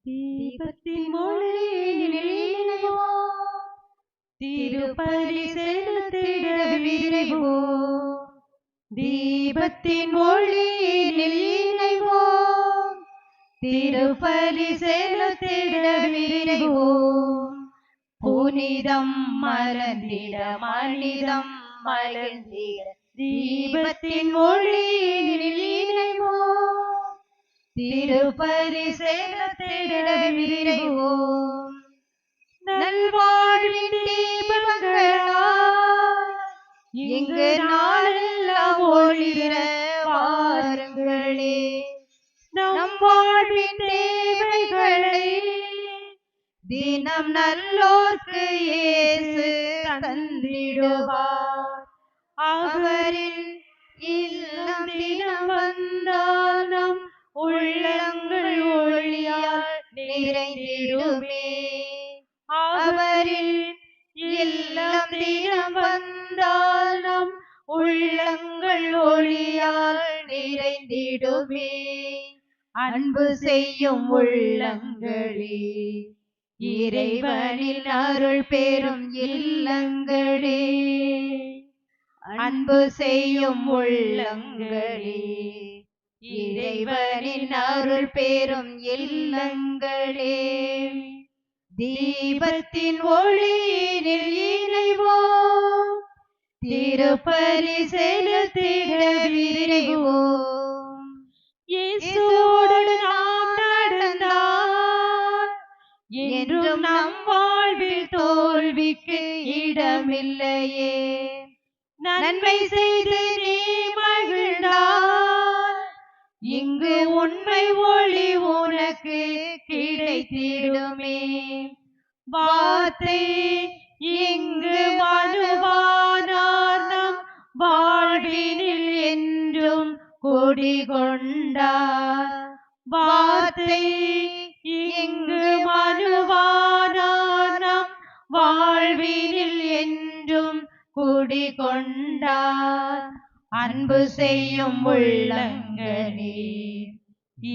தீபத்தின் ஒளியினில் இணைவோம், திருப்பலி செலுத்திட விரைவோம். தீபத்தின் ஒளியினில் இணைவோம், திருப்பலி செலுத்திட விரைவோம். புனிதம் மலர்ந்திட மனிதம் மலர்ந்திட தீபத்தின் ஒளியினில் இணைவோம், திருப்பலி செலுத்திட விரைவோம். நல்வாழ்வின் தீபங்களால் இங்கு நாளெல்லாம் ஒளிர வாருங்களே. நம் வாழ்வின் தேவைகளை தினம் நல்லோர்க்கு இயேசு தந்திடுவார். அவரின் இல்லம் தினம் வந்தால் நம் உள்ளங்கள் ஒளியால் நிறைந்திடுமே. அவரில் இல்லம் தினம் வந்தால் நம் உள்ளங்கள் ஒளியால் நிறைந்திடுமே. அன்பு செய்யும் உள்ளங்களே, இறைவனின் அருள் பெறும் இல்லங்களே. அன்பு செய்யும் உள்ளங்களே, இறைவனின் அருள் பெறும் இல்லங்களே. தீபத்தின் ஒளியினில் இணைவோம், திருப்பலி செலுத்திட விரைவோம். இயேசுவோடு நாம் நடந்தால் என்றும் நம் வாழ்வில் தோல்விக்கு இடமில்லையே. நன்மை செய்து நீ மகிழ்ந்தால் இங்கு உண்மை ஒளி உனக்கு கிடைத்திடுமே. வார்த்தை இங்கு மனுவானார் நம் வாழ்வினில் என்றும் குடிகொண்டார். வார்த்தை இங்கு மனுவானார் நம் வாழ்வினில் என்றும் குடிகொண்டார். அன்பு செய்யும் உள்ளங்களே,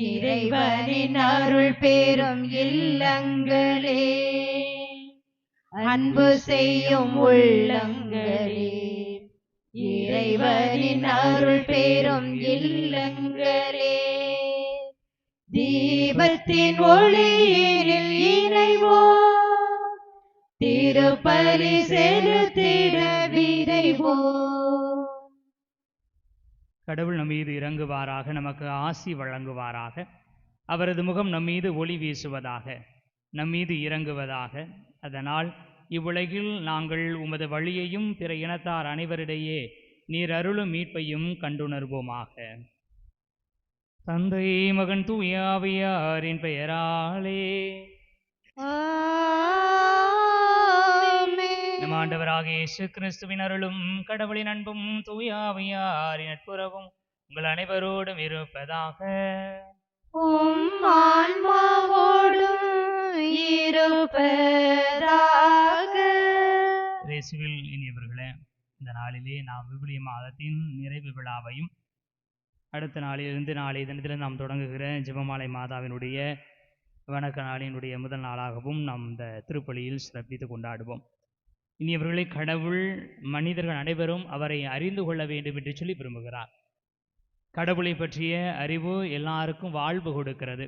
இறைவனின் அருள் பெறும் இல்லங்களே. அன்பு செய்யும் உள்ளங்களே, இறைவனின் அருள் பெறும் இல்லங்களே. தீபத்தின் ஒளியினில் இணைவோம், திருப்பலி செலுத்திட விரைவோம். கடவுள் நம்மீது இறங்குவாராக, நமக்கு ஆசி வழங்குவாராக. அவரது முகம் நம்மீது ஒளி வீசுவதாக, நம்மீது இறங்குவதாக. அதனால் இவ்வுலகில் நாங்கள் உமது வழியையும் பிற இனத்தார் அனைவரிடையே நீர் அருளும் மீட்பையும் கண்டுணர்வோமாக. தந்தை மகன் தூய ஆவியாரின் பெயராலே நம் ஆண்டவராகிய இயேசு கிறிஸ்துவின் அருளும் கடவுளின் அன்பும் தூய ஆவியாரின் நட்புறவும் உங்கள் அனைவரோடும் இருப்பதாக. உம் ஆன்மாவோடும் இருப்பதாக. இயேசுவில் இனியவர்களே, இந்த நாளிலே நாம் விவிலிய மாதத்தின் நிறைவு விழாவையும் அடுத்த நாளிலிருந்து நாளைய தினத்திலிருந்து நாம் தொடங்குகிற ஜெபமாலை மாதாவினுடைய வணக்க நாளினுடைய முதல் நாளாகவும் நாம் இந்த திருப்பலியில் சிறப்பித்து கொண்டாடுவோம். இனியவர்களை, கடவுள் மனிதர்கள் அனைவரும் அவரை அறிந்து கொள்ள வேண்டும் என்று சொல்லி விரும்புகிறார். கடவுளை பற்றிய அறிவு எல்லாருக்கும் வாழ்வு கொடுக்கிறது.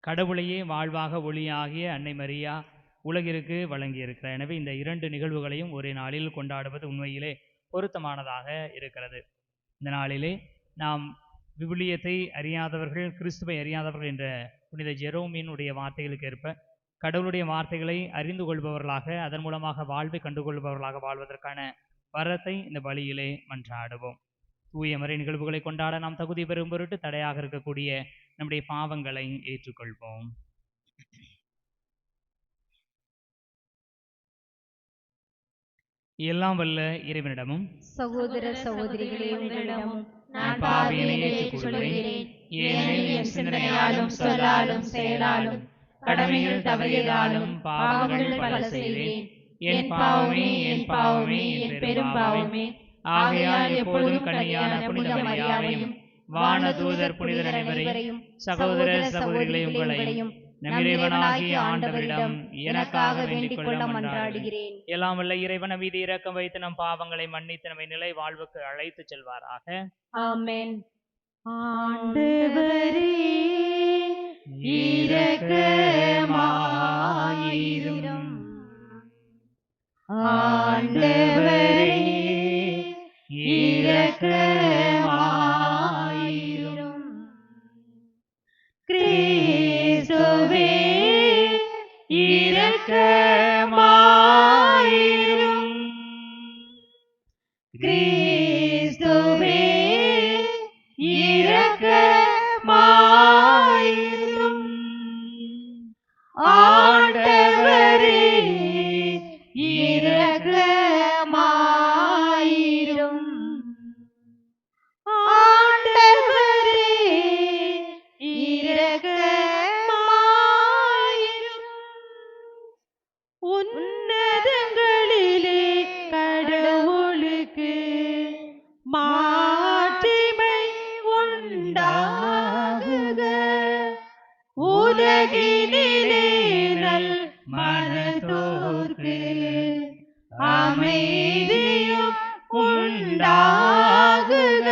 கடவுளையே வாழ்வாக ஒளியாகிய அன்னை மரியா உலகிற்கு வழங்கியிருக்கிறார். எனவே இந்த இரண்டு நிகழ்வுகளையும் ஒரே நாளில் கொண்டாடுவது உண்மையிலே பொருத்தமானதாக இருக்கிறது. இந்த நாளிலே நாம் விவிலியத்தை அறியாதவர்கள், கிறிஸ்துவை அறியாதவர்கள் என்ற புனித ஜெரோமினுடைய வார்த்தைகளுக்கு ஏற்ப கடவுளுடைய வார்த்தைகளை அறிந்து கொள்பவர்களாக, அதன் மூலமாக வாழ்வை கண்டுகொள்பவர்களாக வாழ்வதற்கான வரத்தை இந்த பலியிலே மன்றாடுவோம். தூய மறை நிகழ்வுகளை கொண்டாட நாம் தகுதி பெறும் பொருட்டு தடையாக இருக்கக்கூடிய நம்முடைய பாவங்களை ஏற்றுக்கொள்வோம். எல்லாம் வல்ல இறைவனிடமும் சகோதர சகோதரிகளே, உங்களிடமும் நான் பாவியனை பாவியனை ஏற்றுக்கொள்கிறேன். ஏனெனில் என் சிந்தனையாலும் சொல்லாலும் செயலாலும் கடமைகள் தவறியதாலும் பாவங்கள் பல செய்தேன். என் பாவமே, என் பாவமே, என் பெரும் பாவமே. ஆகையால் எப்பொழுதும் கன்னியான புனித மரியாவையும் வானதூதர் புனிதர் அனைவரையும் சகோதர சகோதரிகளை உங்களையும் நம் இறைவனாகிய ஆண்டவரிடம் எனக்காக வேண்டிக் கொள்ள மன்றாடுகிறேன். எல்லாம் வல்ல இறைவன் மீது இரக்கம் வைத்து நம் பாவங்களை மன்னித்து நம்மை நிலை வாழ்வுக்கு அழைத்து செல்வாராக. ஆமென். ஆண்டவரே இரக்கமாயிரும். ஆண்டவரே இரக்கமாயிரும். கிறிஸ்துவே இரக்கமாயிரும். கிறிஸ்துவே இரக்கமாயிரும். ஆண்டவரே இரக்கமாயிரும். ஆண்டவரே இரக்கமாயிரும். உன்னதங்களிலே கடவுளுக்கு மாட்சிமை உண்டாகுக. உலகினிலே நல் மனத்தோர்க்கு அமைதியும் உண்டாகுக.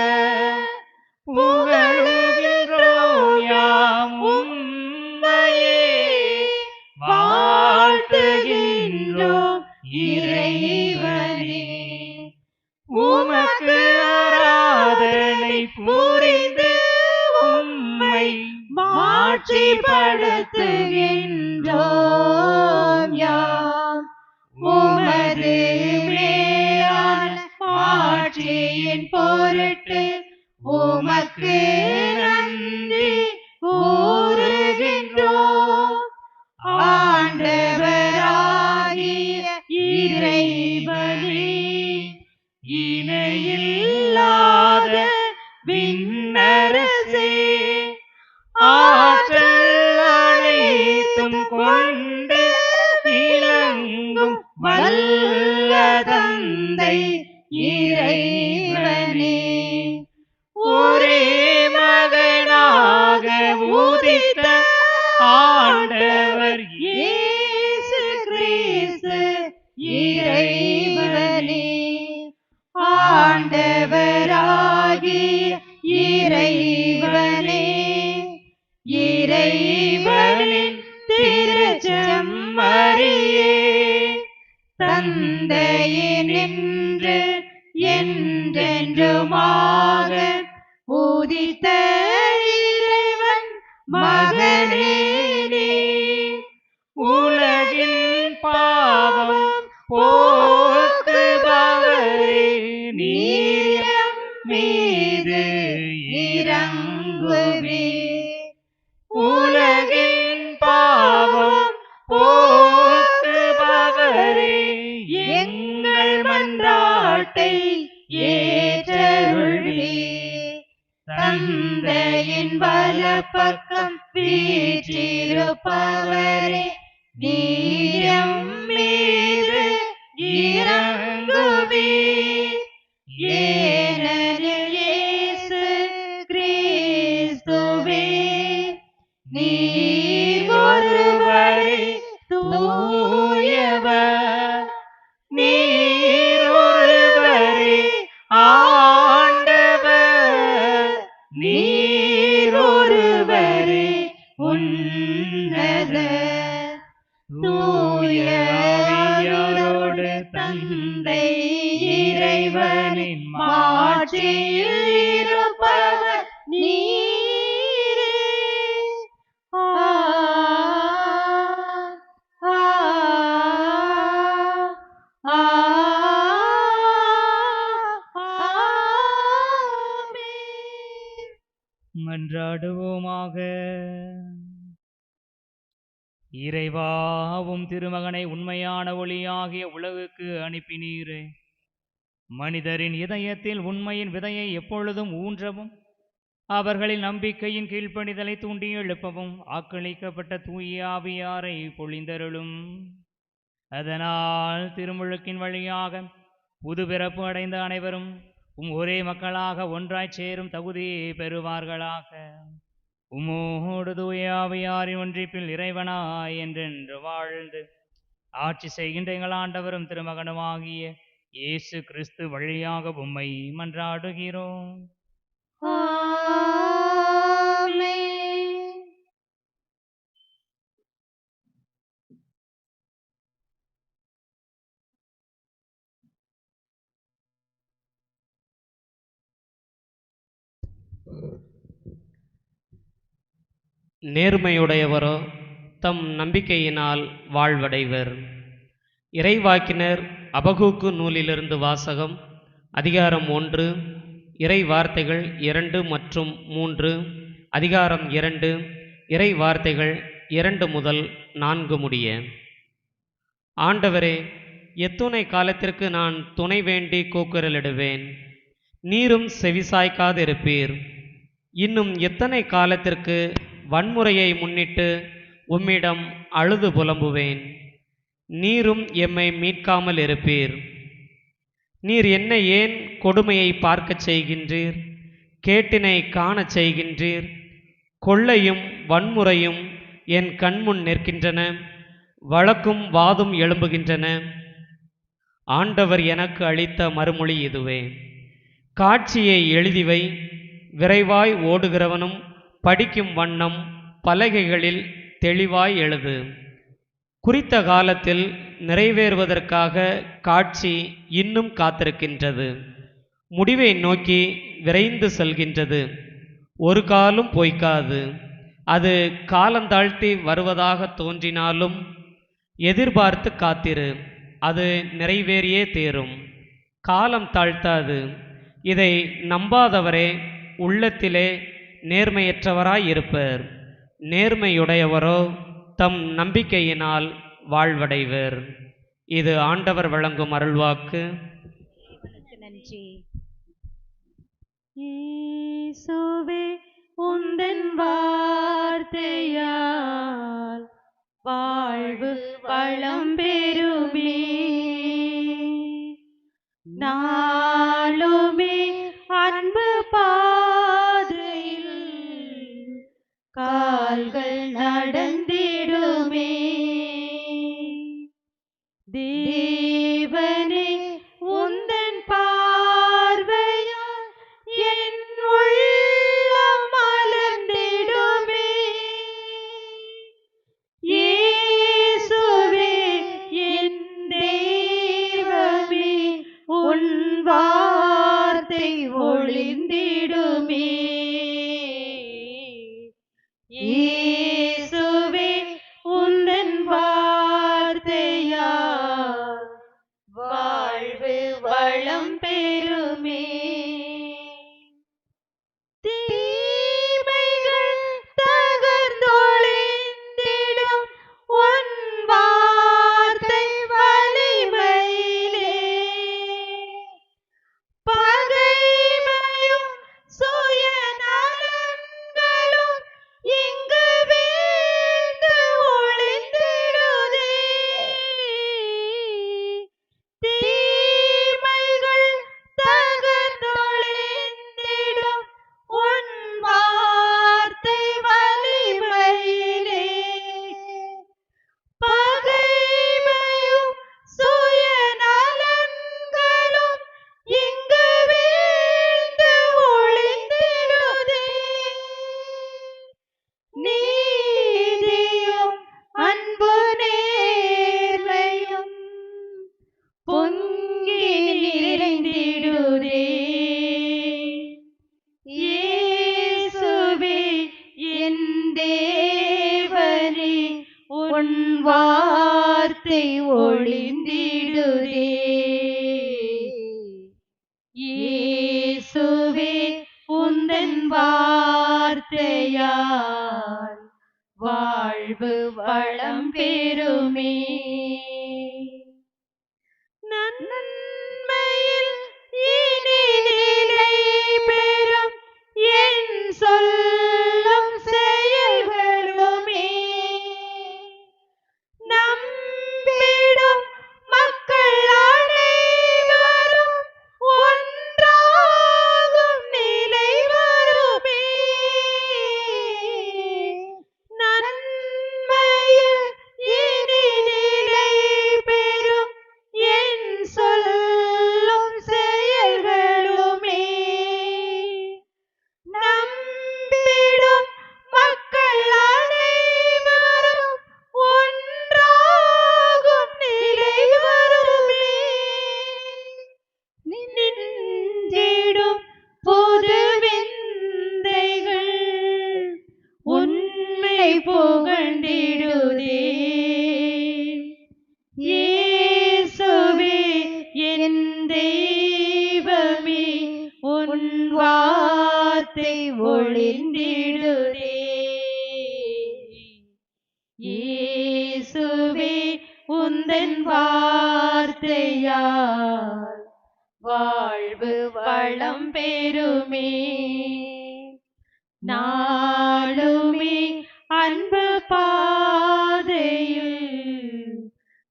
புகழுகின்றோம் யாம் உம்மையே, வாழ்த்துகின்றோம் இறைவனே. உமக்கு ஆராதனை புரிந்து உம்மை மாட்சிப்படுத்துகின்றோம் யாம். உமது மேலான மாட்சியின் பொருட்டு உமக்கு நன்றி கூறுகின்றோம். ஆண்டவராகிய இறைவனே, இணையில்லாத விண்ணரசே, ஆற்றல் அனைத்தும் கொண்டு இலங்கும் வல்ல தந்தை இறைவனே, ஒரே மகனாக உதித்த ஆண்டவர் இயேசு கிறிஸ்து இறைவனே, ஆண்டவராகிய இறைவனே, இறைவனின் திருச்செம்மறியே, தந்தையினின்று என்றென்றுமாக உதித்த இறைவன் மகனே நீ. உலகின் பாவம் போக்குபவரே, நீர் மீது இறங்குவே. உலகின் பாவம் போக்குபவரே, எங்கள் மன்றாட்டை ஏற்றருள்வே. தந்தையின் வலப்பக்கம் வீற்றிருப்பவரே, நீரம் மீது இறங்குவே. ஏனெனில் இயேசு கிறிஸ்துவே, நீர் ஒருவரே தூயவர், நீர் ஒருவரே ஆண்டவர், நீர் ஒருவரே உன்னதர். தூய ஆவியாரோடு தந்தை இறைவனின் மாட்சியில் இருப்பவர் நீரே. மன்றாடுவோமாக. இறைவாவும் திருமகனை உண்மையான ஒளியாகிய உலகுக்கு அனுப்பினீரே. மனிதரின் இதயத்தில் உண்மையின் விதையை எப்பொழுதும் ஊன்றவும், அவர்களின் நம்பிக்கையின் கீழ்ப்படிதலை தூண்டி எழுப்பவும் ஆக்களிக்கப்பட்ட தூய ஆவியாரை பொழிந்தருளும். அதனால் திருமுழுக்கின் வழியாக புது பிறப்பு அடைந்த அனைவரும் ஒரே மக்களாக ஒன்றாய் சேரும் தகுதியை பெறுவார்களாக. உமோடு தூய ஆவியாரின் ஒன்றிப்பில் இறைவனாய் என்றென்று வாழ்ந்து ஆட்சி செய்கின்ற எங்கள் ஆண்டவரும் திருமகனுமாகிய இயேசு கிறிஸ்து வழியாக உம்மை மன்றாடுகிறோம். ஆமென். நேர்மையுடையவரோ தம் நம்பிக்கையினால் வாழ்வடைவர். இறைவாக்கினர் அபகூக்கு நூலிலிருந்து வாசகம். அதிகாரம் 1, இறை வார்த்தைகள் 2 மற்றும் 3. அதிகாரம் 2, இறை வார்த்தைகள் 2 முதல் 4 முடிய. ஆண்டவரே, எத்துணை காலத்திற்கு நான் துணை வேண்டி கூக்குரலிடுவேன், நீரும் செவிசாய்க்காதிருப்பீர். இன்னும் எத்தனை காலத்திற்கு வன்முறையை முன்னிட்டு உம்மிடம் அழுது புலம்புவேன், நீரும் எம்மை மீட்காமல் இருப்பீர். நீர் என்னை ஏன் கொடுமையை பார்க்கச் செய்கின்றீர்? கேட்டினை காணச் செய்கின்றீர். கொள்ளையும் வன்முறையும் என் கண்முன் நிற்கின்றன, வழக்கும் வாதும் எழும்புகின்றன. ஆண்டவர் எனக்கு அளித்த மறுமொழி இதுவே: காட்சியை எழுதிவை, விரைவாய் ஓடுகிறவனும் படிக்கும் வண்ணம் பலகைகளில் தெளிவாய் எழுது. குறித்த காலத்தில் நிறைவேறுவதற்காக காட்சி இன்னும் காத்திருக்கின்றது. முடிவை நோக்கி விரைந்து செல்கின்றது, ஒரு காலும் பொய்க்காது. அது காலந்தாழ்த்தி வருவதாக தோன்றினாலும் எதிர்பார்த்து காத்திரு, அது நிறைவேறியே தேரும். காலம் தாழ்த்தாது. இதை நம்பாதவரே உள்ளத்திலே நேர்மையற்றவராய் இருப்பர். நேர்மையுடையவரோ தம் நம்பிக்கையினால் வாழ்வடைவர். இது ஆண்டவர் வழங்கும் அருள்வாக்கு. நன்றி. இயேசுவே, உந்தன் வார்த்தையால் வாழ்வு வளம் பெறுமே. நாளுமே அன்பு பாதையில் கால்கள் நடந்திடுமே. தேவனே, உந்தன் பார்வையால் என் உள்ளம் மலர்ந்திடுமே. இயேசுவே, என் தெய்வமே, உன் வார்த்தை ஒளிந்திடுமே. இயேசுவே, உந்தன் வார்த்தையால் வாழ்வு வளம் பெறுமே. தீமைகள் தகர்ந்தொழிந்திடும் உன் வார்த்தை வலிமையிலே. பகைமையும் சுயநலன்களும் இங்கு வீழ்ந்து ஒளிந்திடுதே. தீமைகள் தகர்ந்தொழிந்திடும் உன் வார்த்தை வலிமையிலே. பகைமையும் சுயநலன்களும் இங்கு வீழ்ந்து ஒளிந்திடுதே. நீதியும் அன்பு நேர்மையும் பொங்கி நிறைந்திடுதே. இயேசுவே, என் தேவனே, உன் வார்த்தை ஒளிந்திடுதே. இயேசுவே, உந்தன் வார்த்தையால் வாழ்வு வளம் பெறுமே. நன்மையில் இனி நிலை பெறும் என் சொல்லும் செயல்களுமே. நம்பிடும் மக்கள் அனைவரும் ஒன்றாகும் நிலை வருமே. புகழ்ந்திடுதே. இயேசுவே என் தெய்வமே, உன் வார்த்தை ஒளிர்ந்திடுதே. இயேசுவே உந்தன் வார்த்தையால் வாழ்வு வளம் பெறுமே. நாளுமே அன்பு பாதையில்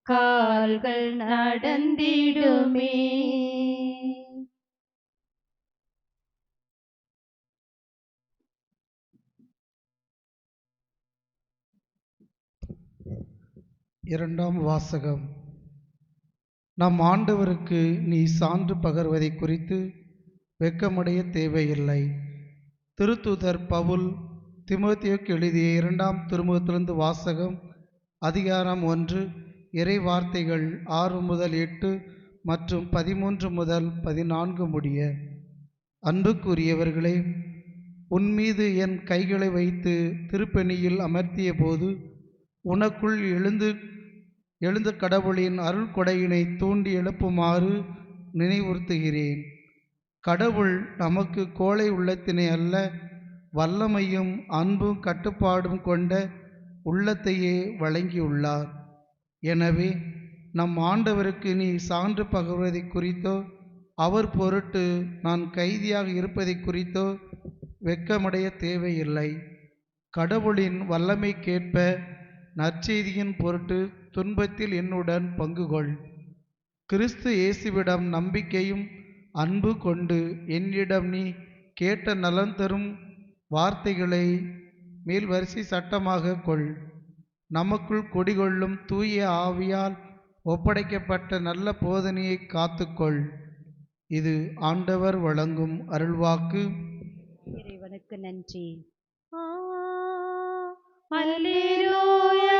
கால்கள் நடந்திடுமே. இரண்டாம் வாசகம். நம் ஆண்டவருக்கு நீ சான்று பகர்வதை குறித்து வெட்கமடைய தேவையில்லை. திருத்தூதர் பவுல் தீமோத்தேயுவுக்கு எழுதிய 2ஆம் திருமுகத்திலிருந்து வாசகம். அதிகாரம் 1, இறை வார்த்தைகள் 6 முதல் 8 மற்றும் 13 முதல் 14 முடிய. அன்புக்குரியவர்களே, உன்மீது என் கைகளை வைத்து திருப்பணியில் அமர்த்திய போது உனக்குள் எழுந்த கடவுளின் அருள் கொடையினை தூண்டி எழுப்புமாறு நினைவுறுத்துகிறேன். கடவுள் நமக்கு கோழை உள்ளத்தினை அல்ல, வல்லமையும் அன்பும் கட்டுப்பாடும் கொண்ட உள்ளத்தையே வழங்கியுள்ளார். எனவே நம் ஆண்டவருக்கு நீ சான்று பகர்வதை குறித்தோ அவர் பொருட்டு நான் கைதியாக இருப்பதை குறித்தோ வெட்கமடைய தேவையில்லை. கடவுளின் வல்லமைக்கேற்ப நற்செய்தியின் பொருட்டு துன்பத்தில் என்னுடன் பங்குகொள். கிறிஸ்து இயேசுவிடம் நம்பிக்கையும் அன்பு கொண்டு என்னிடம் நீ கேட்ட நலன் தரும் வார்த்தைகளை மேல்வரிசை சட்டமாக கொள். நமக்குள் குடிகொள்ளும் தூய ஆவியால் ஒப்படைக்கப்பட்ட நல்ல போதனையை காத்துக்கொள். இது ஆண்டவர் வழங்கும் அருள்வாக்கு. இறைவனுக்கு நன்றி. அல்லேலூயா,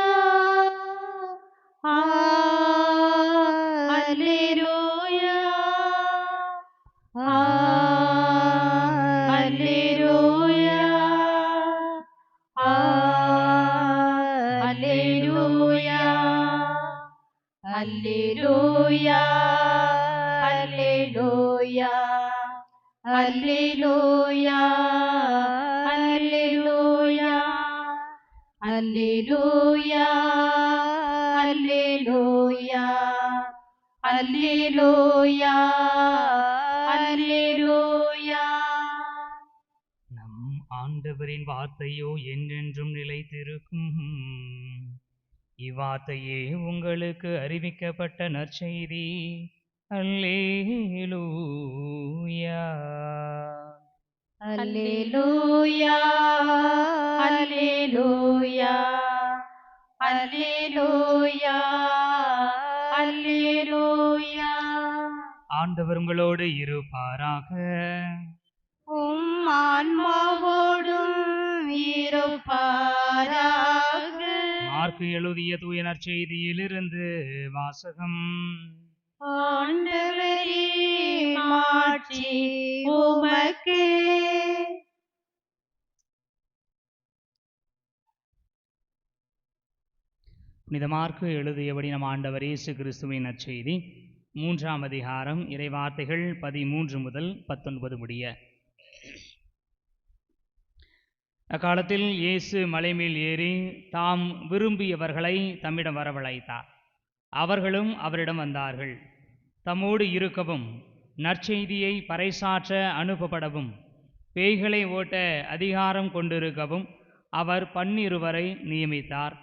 அல்லேலூயா, அல்லேலூயா, அல்லேலூயா, அல்லேலூயா, அல்லேலூயா, அல்லேலூயா, அல்லேலூயா, அல்லேலூயா, அல்லேலூயா, அல்லேலூயா, அல்லேலூயா. நம் ஆண்டவரின் வார்த்தையோ என்றென்றும் நிலைத்திருக்கும். இவ்வார்த்தையே உங்களுக்கு அறிவிக்கப்பட்ட நற்செய்தி. அல்லேலூயா. அல்லேலூயா, அல்லேலூயா, அல்லேலூயா, அல்லேலூயா. ஆண்டவர் உங்களோடு இருப்பாராக. உம் ஆன்மாவோடும் இருப்பாராக. மார்க்கு எழுதிய தூய நற்செய்தியிலிருந்து வாசகம். ஆண்டவரே, மாட்சி உமக்கே. புனித மார்க்கு எழுதியபடி நம் ஆண்டவர் இயேசு கிறிஸ்துவின் நற்செய்தி 3ஆம் அதிகாரம் இறைவார்த்தைகள் 13 முதல் 19 முடிய. அக்காலத்தில் இயேசு மலைமேல் ஏறி தாம் விரும்பியவர்களை தம்மிடம் வரவழைத்தார். அவர்களும் அவரிடம் வந்தார்கள். தம்மோடு இருக்கவும், நற்செய்தியை பறைசாற்ற அனுப்பப்படவும், பேய்களை ஓட்ட அதிகாரம் கொண்டிருக்கவும் அவர் 12 நியமித்தார்.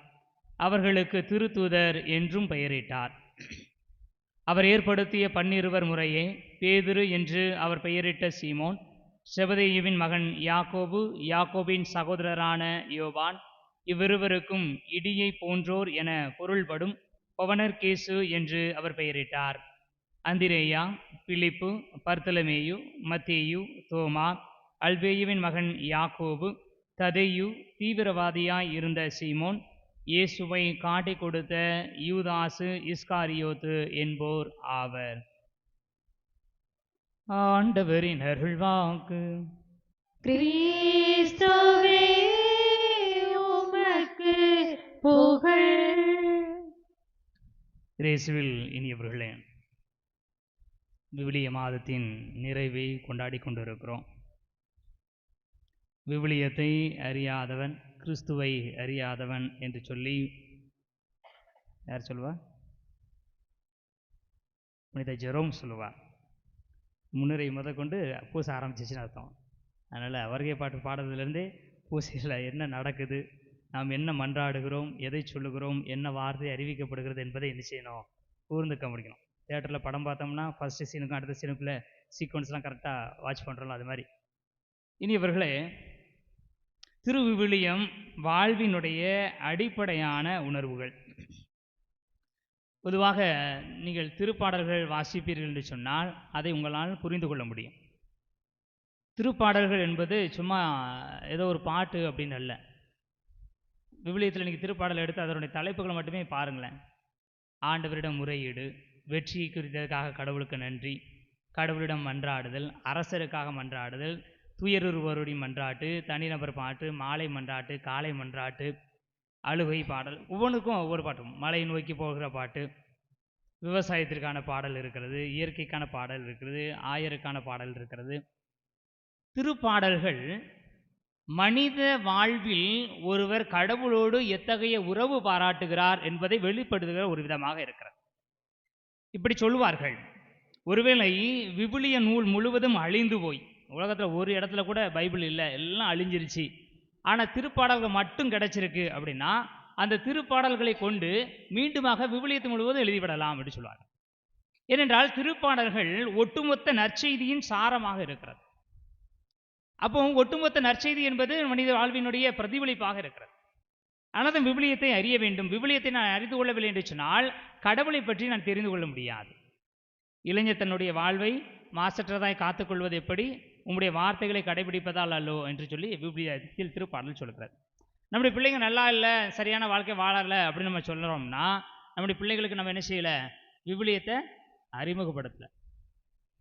அவர்களுக்கு திருத்தூதர் என்றும் பெயரிட்டார். அவர் ஏற்படுத்திய 12 முறையே பேதுரு என்று அவர் பெயரிட்ட சீமோன், செபதேயுவின் மகன் யாக்கோபு, யாக்கோபின் சகோதரரான யோவான், இவ்விருவருக்கும் இடியை போன்றோர் என பொருள்படும் பவனர்கேசு என்று அவர் பெயரிட்டார். அந்திரேயா, பிலிப்பு, பர்த்தலமேயு, மத்தேயு, தோமா, அல்பேயுவின் மகன் யாக்கோபு, ததேயு, தீவிரவாதியாய் இருந்த சீமோன், இயேசுவை காட்டிக் கொடுத்த யூதாசு இஸ்காரியோத்து என்போர் ஆவர். ஆண்டவரின் அருள்வாக்கு. கிறிஸ்துவே, உமக்கு இயேசுவில் இனியவர்களே, விவிலிய மாதத்தின் நிறைவை கொண்டாடி கொண்டிருக்கிறோம். விவிலியத்தை அறியாதவன் கிறிஸ்துவை அறியாதவன் என்று சொல்லி யார் சொல்லுவார்? புனித ஜெரோம் சொல்லுவார். முன்னுரை முதற்கொண்டு பூசை ஆரம்பிச்சிச்சுன்னு அர்த்தம். அதனால் வருகை பாட்டு பாடுறதுலேருந்தே பூசையில் என்ன நடக்குது, நாம் என்ன மன்றாடுகிறோம், எதை சொல்லுகிறோம், என்ன வார்த்தை அறிவிக்கப்படுகிறது என்பதை என்ன செய்யணும், கூர்ந்து கவனிக்கணும். தியேட்டரில் படம் பார்த்தோம்னா ஃபஸ்ட்டு சீனுக்கும் அடுத்த சீனுக்குள்ளே சீக்வன்ஸ்லாம் கரெக்டாக வாட்ச் பண்ணுறோம். அது மாதிரி இனியவர்களே, திருவிவிலியம் வாழ்வினுடைய அடிப்படையான உணர்வுகள். பொதுவாக நீங்கள் திருப்பாடல்கள் வாசிப்பீர்கள் என்று சொன்னால் அதை உங்களால் புரிந்து கொள்ள முடியும். திருப்பாடல்கள் என்பது சும்மா ஏதோ ஒரு பாட்டு அப்படின்னு அல்ல. விவிலியத்தில் நீங்கள் திருப்பாடல் எடுத்து அதனுடைய தலைப்புகளை மட்டுமே பாருங்களேன். ஆண்டவரிடம் முறையீடு, வெற்றி குறித்ததற்காக கடவுளுக்கு நன்றி, கடவுளிடம் மன்றாடுதல், அரசருக்காக மன்றாடுதல், துயருருவருடைய மன்றாட்டு, தனிநபர் பாட்டு, மாலை மன்றாட்டு, காலை மன்றாட்டு, அழுகை பாடல், ஒவ்வொன்றுக்கும் ஒவ்வொரு பாட்டும். மலையை நோக்கி போகிற பாட்டு, விவசாயத்திற்கான பாடல் இருக்கிறது, இயற்கைக்கான பாடல் இருக்கிறது, ஆயருக்கான பாடல் இருக்கிறது. திருப்பாடல்கள் மனித வாழ்வில் ஒருவர் கடவுளோடு எத்தகைய உறவு பாராட்டுகிறார் என்பதை வெளிப்படுத்துகிற ஒரு விதமாக இருக்கிறது. இப்படி சொல்லுவார்கள், ஒருவேளை விவிலிய நூல் முழுவதும் அழிந்து போய் உலகத்தில் ஒரு இடத்துல கூட பைபிள் இல்லை, எல்லாம் அழிஞ்சிருச்சு, ஆனால் திருப்பாடல்கள் மட்டும் கிடைச்சிருக்கு அப்படின்னா அந்த திருப்பாடல்களை கொண்டு மீண்டுமாக விவிலியத்தை முழுவதும் எழுதிவிடலாம் என்று சொல்வார்கள். ஏனென்றால் திருப்பாடல்கள் ஒட்டுமொத்த நற்செய்தியின் சாரமாக இருக்கிறது. அப்போ ஒட்டுமொத்த நற்செய்தி என்பது மனித வாழ்வினுடைய பிரதிபலிப்பாக இருக்கிறது. ஆனால் விவிலியத்தை அறிய வேண்டும். விவிலியத்தை நான் அறிந்து கொள்ளவில்லை என்று சொன்னால் கடவுளை பற்றி நான் தெரிந்து கொள்ள முடியாது. இளைஞர் தன்னுடைய வாழ்வை மாசற்றதாய் காத்துக்கொள்வது எப்படி? உங்களுடைய வார்த்தைகளை கடைபிடிப்பதால் அல்லோ என்று சொல்லி விவிலியத்தில் திருப்பாடல் சொல்கிறார். நம்முடைய பிள்ளைங்க நல்லா இல்லை, சரியான வாழ்க்கை வாழலை அப்படின்னு நம்ம சொல்கிறோம்னா நம்முடைய பிள்ளைகளுக்கு நம்ம என்ன செய்யலை? விவிலியத்தை அறிமுகப்படுத்தலை.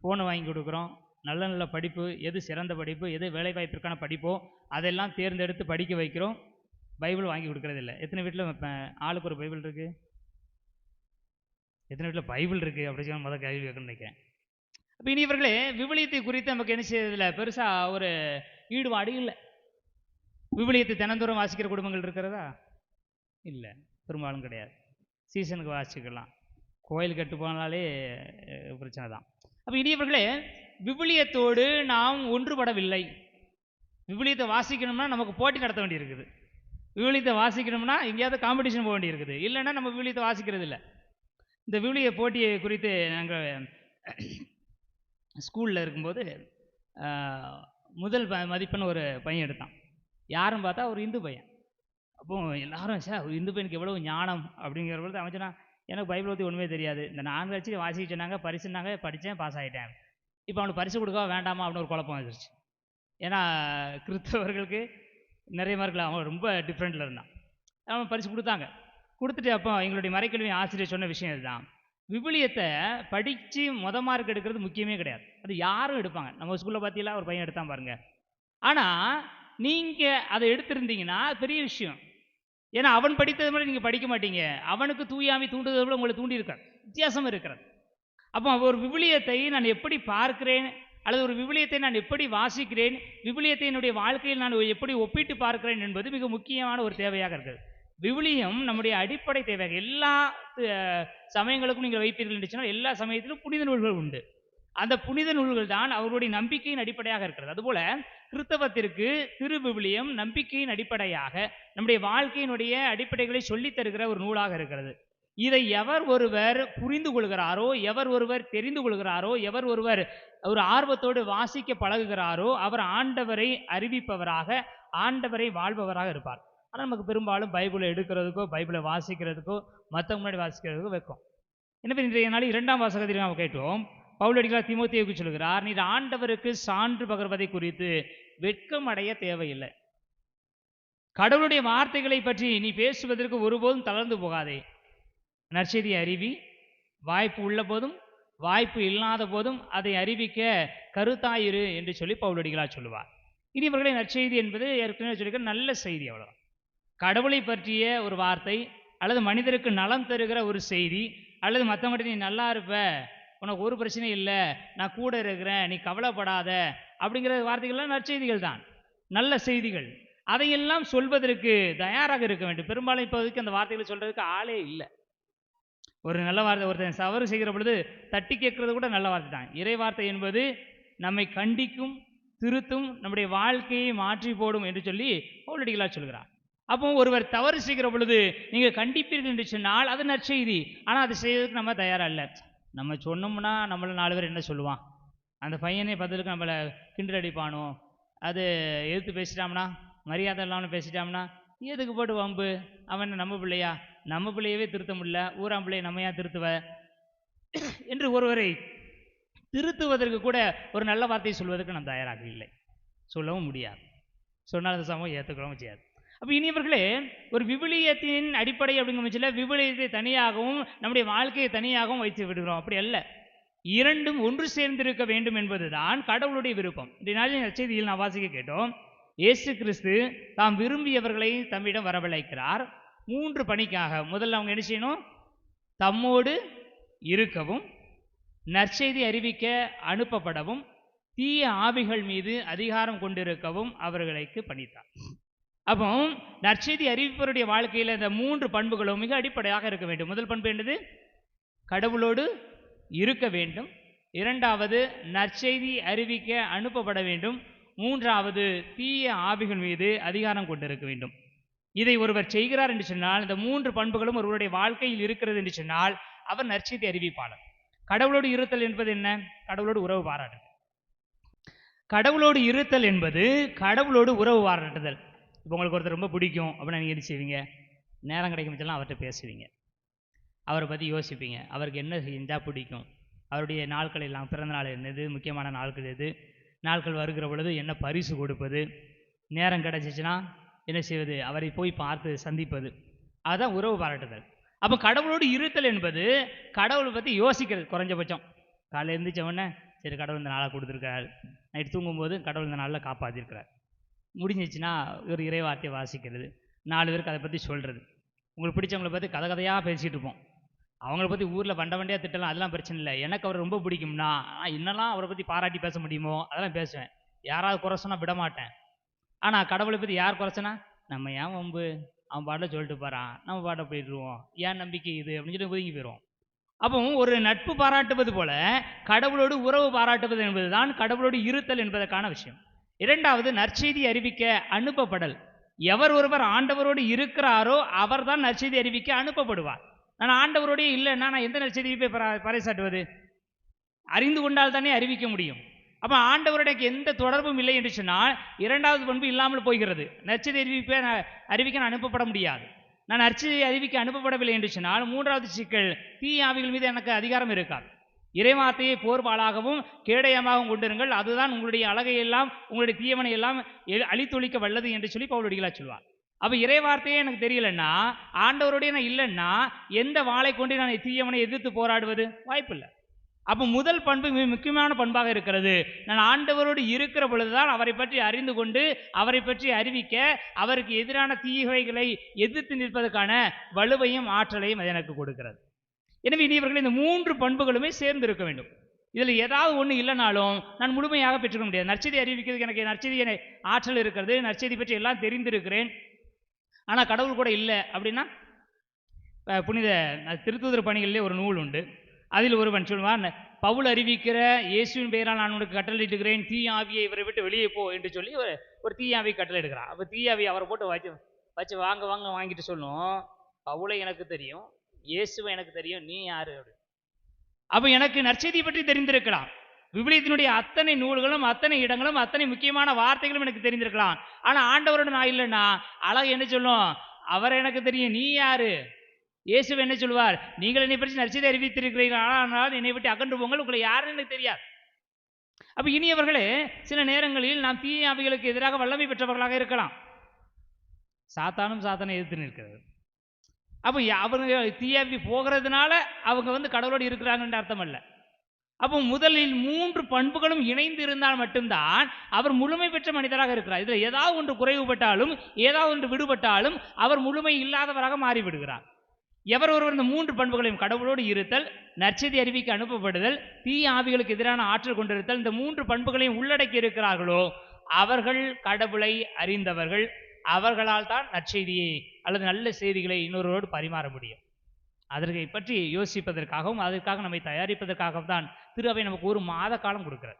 ஃபோனை வாங்கி கொடுக்குறோம், நல்ல நல்ல படிப்பு, எது சிறந்த படிப்பு, எது வேலைவாய்ப்பிற்கான படிப்போ அதெல்லாம் தேர்ந்தெடுத்து படிக்க வைக்கிறோம். பைபிள் வாங்கி கொடுக்குறதில்லை. எத்தனை வீட்டில் ஆளுக்கு ஒரு பைபிள் இருக்குது? எத்தனை வீட்டில் பைபிள் இருக்குது அப்படி சொல்லி முதல் கேள்வி வைக்கணும்னு நினைக்கிறேன். அப்போ இனியவர்களே, விவிலியத்தை குறித்து நமக்கு என்ன செய்யறதில்ல, பெருசாக ஒரு ஈடுபாடு இல்லை. விவிலியத்தை தினந்தோறும் வாசிக்கிற குடும்பங்கள் இருக்கிறதா? இல்லை, பெரும்பாலும் கிடையாது. சீசனுக்கு வாசிக்கலாம், கோயில் கட்டு போனாலே பிரச்சனை தான். அப்போ இனியவர்களே, விவிலியத்தோடு நாம் ஒன்றுபடவில்லை. விவிலியத்தை வாசிக்கணும்னா நமக்கு போட்டி நடத்த வேண்டியிருக்குது. விவிலியத்தை வாசிக்கணும்னா எங்கேயாவது காம்படிஷன் போக வேண்டியிருக்குது. இல்லைன்னா நம்ம விவிலியத்தை வாசிக்கிறது இல்லை. இந்த விவிலிய போட்டியை குறித்து நாங்கள் ஸ்கூலில் இருக்கும்போது முதல் மதிப்பெண் ஒரு பையன் எடுத்தான். யாரும் பார்த்தா ஒரு இந்து பையன். அப்போது எல்லாரும் சார் ஒரு இந்து பையனுக்கு எவ்வளோ ஞானம் அப்படிங்கிற பொழுது அவன் சொன்னான், எனக்கு பைபிள் பற்றி ஒன்றுமே தெரியாது, இந்த 4 வச்சு வாசிக்க சொன்னாங்க, பரிசுனாங்க, படித்தேன், பாஸ் ஆகிட்டேன். இப்போ அவனுக்கு பரிசு கொடுக்க வேண்டாமா அப்படின்னு ஒரு குழப்பம் வந்துருச்சு. ஏன்னா கிறிஸ்தவர்களுக்கு நிறைய மார்க்கில் அவன் ரொம்ப டிஃப்ரெண்ட்டில் இருந்தான். அவன் பரிசு கொடுத்தாங்க. கொடுத்துட்டு அப்போ எங்களுடைய மறைக்கல்வி ஆசிரியர் சொன்ன விஷயம் இதுதான், விவிலியத்தை படித்து மார்க் எடுக்கிறது முக்கியமே கிடையாது, அது யாரும் எடுப்பாங்க. நம்ம ஸ்கூலில் பார்த்தீங்களா ஒரு பையன் எடுத்தான் பாருங்க. ஆனால் நீங்கள் அதை எடுத்திருந்தீங்கன்னா பெரிய விஷயம். ஏன்னா அவன் படித்தது மாதிரி நீங்கள் படிக்க மாட்டீங்க. அவனுக்கு தூயாமை தூண்டுதல் கூட உங்களை தூண்டியிருக்கார். வித்தியாசம் இருக்கிறது. அப்போ ஒரு விவிலியத்தை நான் எப்படி பார்க்கிறேன், அல்லது ஒரு விவிலியத்தை நான் எப்படி வாசிக்கிறேன், விவிலியத்தை என்னுடைய வாழ்க்கையில் நான் எப்படி ஒப்பிட்டு பார்க்கிறேன் என்பது மிக முக்கியமான ஒரு தேவையாக இருக்குது. விவிலியம் நம்முடைய அடிப்படை தேவையாக. எல்லா சமயங்களுக்கும் நீங்கள் வைப்பீர்கள் என்று சொன்னால் எல்லா சமயத்திலும் புனித நூல்கள் உண்டு. அந்த புனித நூல்கள் தான் அவருடைய நம்பிக்கையின் அடிப்படையாக இருக்கிறது. அதுபோல கிறிஸ்தவத்திற்கு திருவிவிலியம் நம்பிக்கையின் அடிப்படையாக நம்முடைய வாழ்க்கையினுடைய அடிப்படைகளை சொல்லித் தருகிற ஒரு நூலாக இருக்கிறது. இதை எவர் ஒருவர் புரிந்து கொள்கிறாரோ, எவர் ஒருவர் தெரிந்து கொள்கிறாரோ, எவர் ஒருவர் ஒரு ஆர்வத்தோடு வாசிக்க பழகுகிறாரோ அவர் ஆண்டவரை அறிவிப்பவராக, ஆண்டவரை வாழ்பவராக இருப்பார். ஆனால் நமக்கு பெரும்பாலும் பைபிளை எடுக்கிறதுக்கோ பைபிளை வாசிக்கிறதுக்கோ மற்றவங்க முன்னாடி வாசிக்கிறதுக்கோ வைக்கும். எனவே இன்றைய நாள் 2ஆம் வாசகத்தில் நாம் கேட்டோம், பவுலடிகளார் தீமோத்தேயுவுக்கு சொல்கிறார், நீர் ஆண்டவருக்கு சான்று பகர்வதை குறித்து வெட்கம் அடைய தேவையில்லை. கடவுளுடைய வார்த்தைகளை பற்றி நீ பேசுவதற்கு ஒருபோதும் தளர்ந்து போகாதே. நற்செய்தியை அறிவி, வாய்ப்பு உள்ள போதும் வாய்ப்பு இல்லாத போதும் அதை அறிவிக்க கருத்தாயிரு என்று சொல்லி பவுலடிகளார் சொல்லுவார். இனி இவர்களை நற்செய்தி என்பது ஏற்கனவே சொல்லிக்கிற நல்ல செய்தி, அவ்வளோதான். கடவுளை பற்றிய ஒரு வார்த்தை அல்லது மனிதருக்கு நலம் தருகிற ஒரு செய்தி அல்லது மற்றவங்ககிட்ட நீ நல்லா இருப்ப, உனக்கு ஒரு பிரச்சனையும் இல்லை, நான் கூட இருக்கிறேன், நீ கவலைப்படாத அப்படிங்கிற வார்த்தைகள்லாம் நற்செய்திகள் தான், நல்ல செய்திகள். அதையெல்லாம் சொல்வதற்கு தயாராக இருக்க வேண்டும். பெரும்பாலும் இப்போதைக்கு அந்த வார்த்தைகளை சொல்றதுக்கு ஆளே இல்லை. ஒரு நல்ல வார்த்தை, ஒருத்தன் தவறு செய்கிற பொழுது தட்டி கேட்கறது கூட நல்ல வார்த்தை தான். இறை வார்த்தை என்பது நம்மை கண்டிக்கும், திருத்தும், நம்முடைய வாழ்க்கையை மாற்றி போடும் என்று சொல்லி பவுலடிகளார் சொல்கிறார். அப்போ ஒருவர் தவறு செய்கிற பொழுது நீங்கள் கண்டிப்பீர்கள் என்று சொன்னால் அது நற்செய்தி. ஆனால் அது செய்வதற்கு நம்ம தயாராக இல்லை. நம்ம சொன்னோம்னா நம்மள 4 பேர் என்ன சொல்லுவான், அந்த பையனே பதிலுக்கு நம்மளை கிண்டல் அடிப்பானோ, அது எதிர்த்து பேசிட்டாம்னா, மரியாதை இல்லாமல் பேசிட்டாம்னா, எதுக்கு போட்டு வம்பு, அவன் நம்ம பிள்ளையா, நம்ம பிள்ளையவே திருத்த முடியல, ஊராம் பிள்ளையை நம்ம ஏன் திருத்துவ என்று ஒருவரை திருத்துவதற்கு கூட ஒரு நல்ல வார்த்தையை சொல்வதற்கு நாம் தயாராக இல்லை, சொல்லவும் முடியாது. சொன்னால் அந்த சமூகம் ஏற்றுக்கவும் செய்யாது. அப்போ இனியவர்களே, ஒரு விவிலியத்தின் அடிப்படை அப்படிங்கிற பட்சத்தில் விவிலியத்தை தனியாகவும் நம்முடைய வாழ்க்கையை தனியாகவும் வைத்து விடுகிறோம். அப்படி அல்ல, இரண்டும் ஒன்று சேர்ந்திருக்க வேண்டும் என்பதுதான் கடவுளுடைய விருப்பம். இந்த நாளின் நற்செய்தியில் நான் வாசிக்க கேட்டோம், இயேசு கிறிஸ்து தாம் விரும்பியவர்களை தம்மிடம் வரவழைக்கிறார் 3 பணிக்காக. முதல்ல அவங்க என்ன செய்யணும், தம்மோடு இருக்கவும், நற்செய்தி அறிவிக்க அனுப்பப்படவும், தீய ஆவிகள் மீது அதிகாரம் கொண்டிருக்கவும் அவர்களுக்கு பணித்தார். அப்போ நற்செய்தி அறிவிப்பவருடைய வாழ்க்கையில் இந்த 3 பண்புகளும் மிக அடிப்படையாக இருக்க வேண்டும். முதல் பண்பு என்னது, கடவுளோடு இருக்க வேண்டும். 2வது நற்செய்தி அறிவிக்க அனுப்பப்பட வேண்டும். 3வது தீய ஆவிகள் மீது அதிகாரம் கொண்டிருக்க வேண்டும். இதை ஒருவர் செய்கிறார் என்று சொன்னால், இந்த 3 பண்புகளும் ஒருவருடைய வாழ்க்கையில் இருக்கிறது என்று சொன்னால் அவர் நற்செய்தி அறிவிப்பாளர். கடவுளோடு இருத்தல் என்பது என்ன, கடவுளோடு உறவு பாராட்டுதல். கடவுளோடு இருத்தல் என்பது கடவுளோடு உறவு பாராட்டுதல். இப்போ உங்களுக்கு ஒருத்தர் ரொம்ப பிடிக்கும் அப்படின்னா நீங்கள் என்ன செய்வீங்க, நேரம் கிடைக்கும் பட்சம்லாம் அவர்கிட்ட பேசுவீங்க, அவரை பற்றி யோசிப்பீங்க, அவருக்கு என்ன செஞ்சால் பிடிக்கும், அவருடைய நாட்கள் எல்லாம், பிறந்த நாள் என்னது, முக்கியமான நாட்கள் எது, நாட்கள் வருகிற பொழுது என்ன பரிசு கொடுப்பது, நேரம் கிடைச்சிச்சுன்னா என்ன செய்வது, அவரை போய் பார்த்து சந்திப்பது, அதுதான் உறவு பாராட்டுதல். அப்போ கடவுளோடு இருத்தல் என்பது கடவுளை பற்றி யோசிக்கிறது. குறைஞ்சபட்சம் காலையில் எழுந்திரிச்ச உடனே சரி கடவுள் இந்த நாளாக கொடுத்துருக்காரு, நைட்டு தூங்கும்போது கடவுள் இந்த நாளில் காப்பாற்றிருக்கிறார், முடிஞ்சிச்சுன்னா ஒரு இறைவார்த்தையை வாசிக்கிறது, 4 பேருக்கு அதை பற்றி சொல்கிறது. உங்களுக்கு பிடிச்சவங்களை பற்றி கதை கதையாக பேசிகிட்டு இருப்போம், அவங்கள பற்றி ஊரில் வண்டியாக திட்டலாம், அதெல்லாம் பிரச்சனை இல்லை. எனக்கு அவர் ரொம்ப பிடிக்கும்னா இன்னெல்லாம் அவரை பற்றி பாராட்டி பேச முடியுமோ அதெல்லாம் பேசுவேன். யாராவது குறை சொன்னால் விட மாட்டேன். ஆனால் கடவுளை பற்றி யார் குறைச்சனா, நம்ம ஏன் வம்பு, அவன் பாட்டில் சொல்லிட்டு போகிறான், நம்ம பாட்டை போயிடுவோம், ஏன் நம்பிக்கை இது அப்படின்னு சொல்லி ஒதுங்கி போயிடுவோம். அப்போ ஒரு நட்பு பாராட்டுவது போல கடவுளோடு உறவு பாராட்டுவது என்பதுதான் கடவுளோடு இருத்தல் என்பதற்கான விஷயம். 2வது நற்செய்தி அறிவிக்க அனுப்பப்படல். எவர் ஒருவர் ஆண்டவரோடு இருக்கிறாரோ அவர்தான் நற்செய்தி அறிவிக்க அனுப்பப்படுவார். நான் ஆண்டவரோடே இல்லைன்னா நான் எந்த நற்செய்தியை போய் பறைசாட்டுவது, அறிந்து கொண்டால் தானே அறிவிக்க முடியும். அப்போ ஆண்டவருடைய எந்த தொடர்பும் இல்லை என்று சொன்னால் 2வது பண்பு இல்லாமல் போகிறது. நற்செய்தி அறிவிக்க நான் அனுப்பப்பட முடியாது. நான் நற்செய்தி அறிவிக்க அனுப்பப்படவில்லை என்று சொன்னால் 3வது சிக்கல், தீய ஆவிகள் மீது எனக்கு அதிகாரம் இருக்காது. இறைவார்த்தையை போர்வாளாகவும் கேடயமாகவும் கொண்டிருங்கள், அதுதான் உங்களுடைய அழகையெல்லாம் உங்களுடைய தீயவனை எல்லாம் அழித்தொழிக்க வல்லது என்று சொல்லி பவுலடிகளார் சொல்வார். அப்போ இறைவார்த்தையே எனக்கு தெரியலன்னா, ஆண்டவரோடய நான் இல்லைன்னா எந்த வாளை கொண்டு நான் தீயவனை எதிர்த்து போராடுவது, வாய்ப்பில்லை. அப்போ முதல் பண்பு மிக முக்கியமான பண்பாக இருக்கிறது. நான் ஆண்டவரோடு இருக்கிற பொழுதுதான் அவரை பற்றி அறிந்து கொண்டு அவரை பற்றி அறிவிக்க, அவருக்கு எதிரான தீயவைகளை எதிர்த்து நிற்பதற்கான வலுவையும் ஆற்றலையும் அது எனக்கு கொடுக்கிறது. எனவே இனியவர்கள் இந்த 3 பண்புகளுமே சேர்ந்து இருக்க வேண்டும். இதில் ஏதாவது ஒன்று இல்லைனாலும் நான் முழுமையாக பெற்றுக்க முடியாது. நற்செய்தி அறிவிக்கிறதுக்கு எனக்கு நற்செய்தி ஆற்றல் இருக்கிறது, நற்செய்தி பற்றி எல்லாம் தெரிந்திருக்கிறேன், ஆனால் கடவுள் கூட இல்லை அப்படின்னா, புனித திருத்தூதர் பணிகளிலே ஒரு நூல் உண்டு, அதில் ஒருவன் சொல்வான், பவுல் அறிவிக்கிற இயேசுவின் பெயரால் நான் உனக்கு கட்டளையிட்டுகிறேன், தீய ஆவியை இவரை விட்டு வெளியே போ என்று சொல்லி ஒரு தீய ஆவியை கட்டளை எடுக்கிறான். அப்போ தீய ஆவியை அவரை போட்டு வச்சு வாங்கிட்டு சொல்லும், பவுலை எனக்கு தெரியும், இயேசுவை எனக்கு தெரியும், நீ யாரு அப்படி. அப்போ எனக்கு நற்செய்தியை பற்றி தெரிந்திருக்கலாம், விவிலியத்தினுடைய அத்தனை நூல்களும் அத்தனை இடங்களும் அத்தனை முக்கியமான வார்த்தைகளும் எனக்கு தெரிந்திருக்கலாம், ஆனால் ஆண்டவரோடு நான் இல்லைன்னா அழகு என்ன சொல்லும், அவரை எனக்கு தெரியும், நீ யாரு. இயேசு என்ன சொல்வார், நீங்கள் என்னை பற்றி நற்செய்தி அறிவித்திருக்கிறீர்கள், ஆனால் என்னை விட்டு அகன்று போங்கள், உங்களை யாருன்னு எனக்கு தெரியாது. அப்போ இனியவர்களே, சில நேரங்களில் நாம் தீய ஆவிகளுக்கு எதிராக வல்லமை பெற்றவர்களாக இருக்கலாம். சாத்தானை எதிர்த்து நிற்கிறது. அப்போ அவங்க தீயாவி போகிறதுனால அவங்க கடவுளோடு இருக்கிறாங்கன்ற அர்த்தம் அல்ல. அப்போ முதலில் 3 பண்புகளும் இணைந்து இருந்தால் மட்டும்தான் அவர் முழுமை பெற்ற மனிதராக இருக்கிறார். இதில் ஏதாவது ஒன்று குறைவுபட்டாலும் ஏதாவது ஒன்று விடுபட்டாலும் அவர் முழுமை இல்லாதவராக மாறிவிடுகிறார். எவர் ஒருவர் இந்த 3 பண்புகளையும், கடவுளோடு இருத்தல், நற்செய்தி அறிவிக்க அனுப்பப்படுதல், தீய ஆவிகளுக்கு எதிரான ஆற்றல் கொண்டிருத்தல், இந்த 3 பண்புகளையும் உள்ளடக்கி இருக்கிறார்களோ அவர்கள் கடவுளை அறிந்தவர்கள். அவர்களால் தான் நற்செய்தியை அல்லது நல்ல செய்திகளை இன்னொருவரோடு பரிமாற முடியும். அதற்கை பற்றி யோசிப்பதற்காகவும் அதற்காக நம்மை தயாரிப்பதற்காகவும் தான் திரு அவை நமக்கு ஒரு மாத காலம் கொடுக்கிறார்.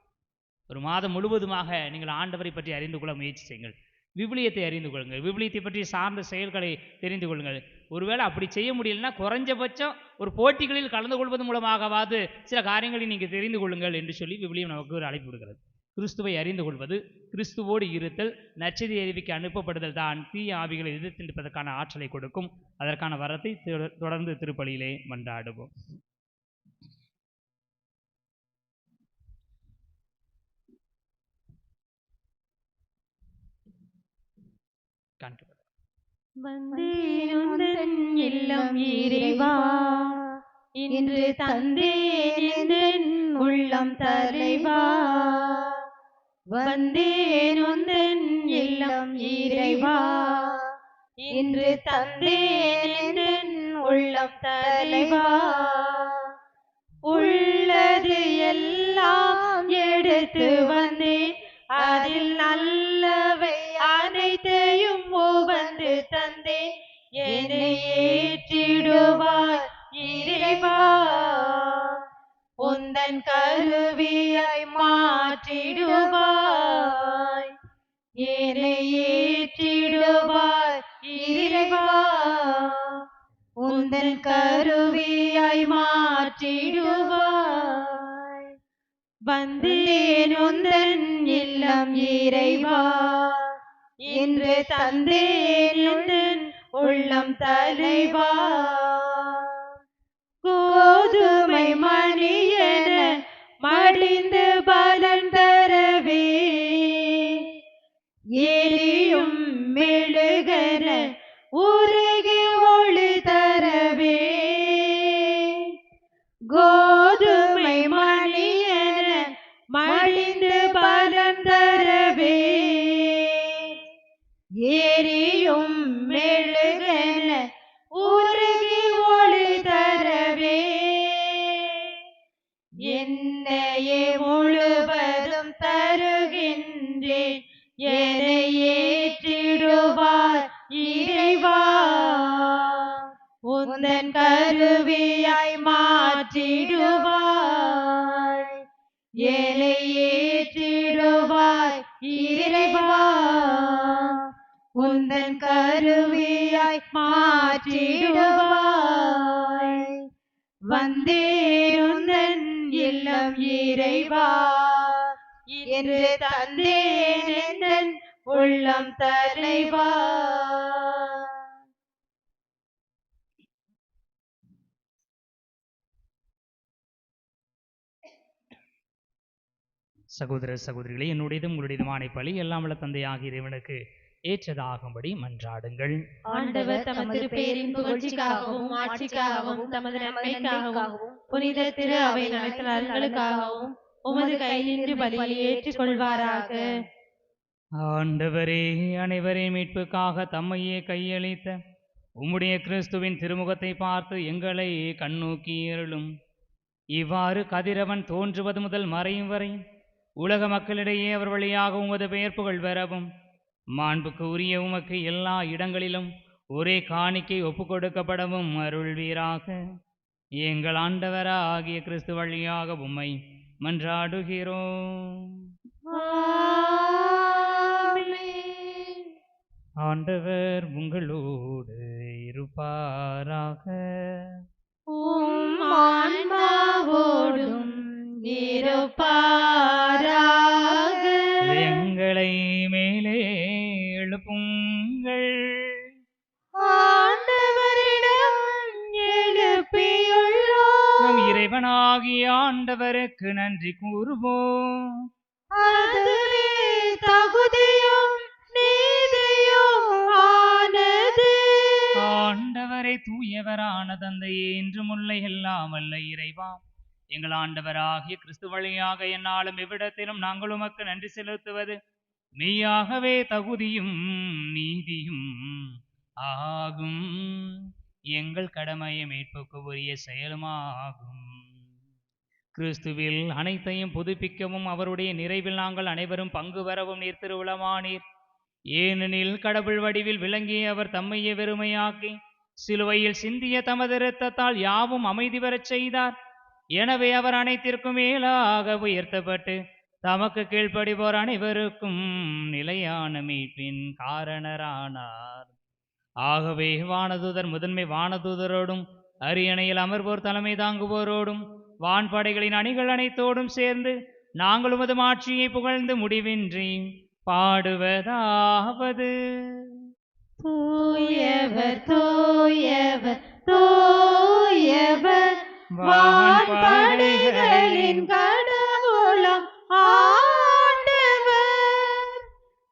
ஒரு மாதம் முழுவதுமாக நீங்கள் ஆண்டவரை பற்றி அறிந்து கொள்ள முயற்சி செய்யுங்கள். விவிலியத்தை அறிந்து கொள்ளுங்கள். விவிலியத்தை பற்றி சார்ந்த செயல்களை தெரிந்து கொள்ளுங்கள். ஒருவேளை அப்படி செய்ய முடியலன்னா குறைஞ்சபட்சம் ஒரு போட்டிகளில் கலந்து கொள்வது மூலமாகவாது சில காரியங்களை நீங்கள் தெரிந்து கொள்ளுங்கள் என்று சொல்லி விவிலியம் நமக்கு ஒரு அழைப்பு விடுகிறது. கிறிஸ்துவை அறிந்து கொள்வது, கிறிஸ்துவோடு இருத்தல், நற்செய்தி அறிவிக்க அனுப்பப்படுதல் தான் தீய ஆவிகளை எதிர்த்து நிற்பதற்கான ஆற்றலை கொடுக்கும். அதற்கான வரத்தை தொடர்ந்து திருப்பலியிலே மன்றாடுவோம். வந்தேன் இல்லம் இறைவா, இன்று தந்தேன் உள்ளம் தலைவா. வந்தேன் இல்லம் இறைவா, இன்று தந்தேன் உள்ளம் தலைவா. உள்ளது எல்லாம் எடுத்து வந்தேன், அதில் நல்லவை அனைத்தையும் வந்து தந்தேன். என்னை ஏற்றிடுவாய் இறைவா, உந்தன் கருவியாய் மாற்றிடுவாய். என்னை ஏற்றிடுவாய் இறைவா, உந்தன் கருவியாய் மாற்றிடுவாய். வந்தேன் உந்தன் இல்லம் இறைவா, இன்று தந்தேன் உள்ளம் தலைவா. கோதுமை மணியென மடிந்து பலன் தரவே, எரியும் மெழுகென உருகி ஒளி தரவே. கோதுமை மணியென மடிந்து பலன் தரவே, எரியும் மெழுகென உருகி ஒளி தரவே. என்னையே முழுவதும் தருகின்றேன், என்னை ஏற்றிடுவார் இறைவா, உந்தன் கருவியாய் மாற்றிடுவாய். என்னை ஏற்றிடுவாய் இறைவா, உந்தன் கருவியாய் மாற்றிடுவாய். வந்தேன் உந்தன் இல்லம் இறைவா, என்று தந்தேன் உள்ளம் தலைவா. சகோதர சகோதரிகளே, என்னுடையதும் உங்களுடையதுமான பலி எல்லாம் உள்ள தந்தையாகிய இறைவனுக்கு ஏற்றதாகும்படி மன்றாடுங்கள். ஆண்டவர் தமது பேரின் புகழ்ச்சிக்காகவும் ஆட்சிக்காகவும் தமது நன்மைக்காகவும் புனித திரு அவை நலன்களுக்காகவும் உமது கை நின்று பலியை ஏற்றுக்கொள்வாராக. ஆண்டவரே, அனைவரின் மீட்புக்காக தம்மையே கையளித்த உம்முடைய கிறிஸ்துவின் திருமுகத்தை பார்த்து எங்களை கண்ணோக்கி அருளும். இவ்வாறு கதிரவன் தோன்றுவது முதல் மறையும் வரை உலக மக்களிடையே அவர் வழியாக உமது பெயர் புகழ் பெறவும் மாண்புக்கு உரிய உமக்கு எல்லா இடங்களிலும் ஒரே காணிக்கை ஒப்பு கொடுக்கப்படவும் அருள்வீராக. எங்கள் ஆண்டவராகிய கிறிஸ்து வழியாக உம்மை மன்றாடுகிறோம். ஆண்டவர் உங்களோடு இருப்பாராக. ஆன்மாவோடும் இருப்பாராக. எங்களை மேலே எழுப்புங்கள். ஆண்டவரிடம் எழுப்பியுள்ளோம். நம் இறைவனாகிய ஆண்டவருக்கு நன்றி கூறுவோம். அதுவே தகுதியும் நீதியும் ஆனது. ஆண்டவரை தூயவரான தந்தையே, என்றும் உள்ள எல்லாம் வல்ல இறைவா, எங்கள் ஆண்டவராகிய கிறிஸ்து வழியாக என்னாலும் எவ்விடத்திலும் நாங்கள் உமக்கு நன்றி செலுத்துவது மெய்யாகவே தகுதியும் நீதியும் ஆகும். எங்கள் கடமையை மீட்புக்கு உரிய செயலுமாகும். கிறிஸ்துவில் அனைத்தையும் புதுப்பிக்கவும் அவருடைய நிறைவில் நாங்கள் அனைவரும் பங்கு பெறவும் நீர் திருவுளமானீர். ஏனெனில் கடவுள் வடிவில் விளங்கிய அவர் தம்மையே வெறுமையாக்கி சிலுவையில் சிந்திய தமது இரத்தத்தால் யாவும் அமைதி பெறச் செய்தார். எனவே அவர் அனைத்திற்கும் மேலாக உயர்த்தப்பட்டு தமக்கு கீழ்ப்படிவோர் அனைவருக்கும் நிலையான மீட்பின் காரணரானார். ஆகவே வானதூதர் முதன்மை வானதூதரோடும் அரியணையில் அமர்வோர் தலைமை தாங்குவோரோடும் வான்படைகளின் அணிகள் அனைத்தோடும் சேர்ந்து நாங்கள் உமது மாட்சியை புகழ்ந்து முடிவின்றி பாடுவதாவது: தூயவர் தூயவர் தூயவர் வான்படைகளின் கடவுளாம் ஆண்டவர்.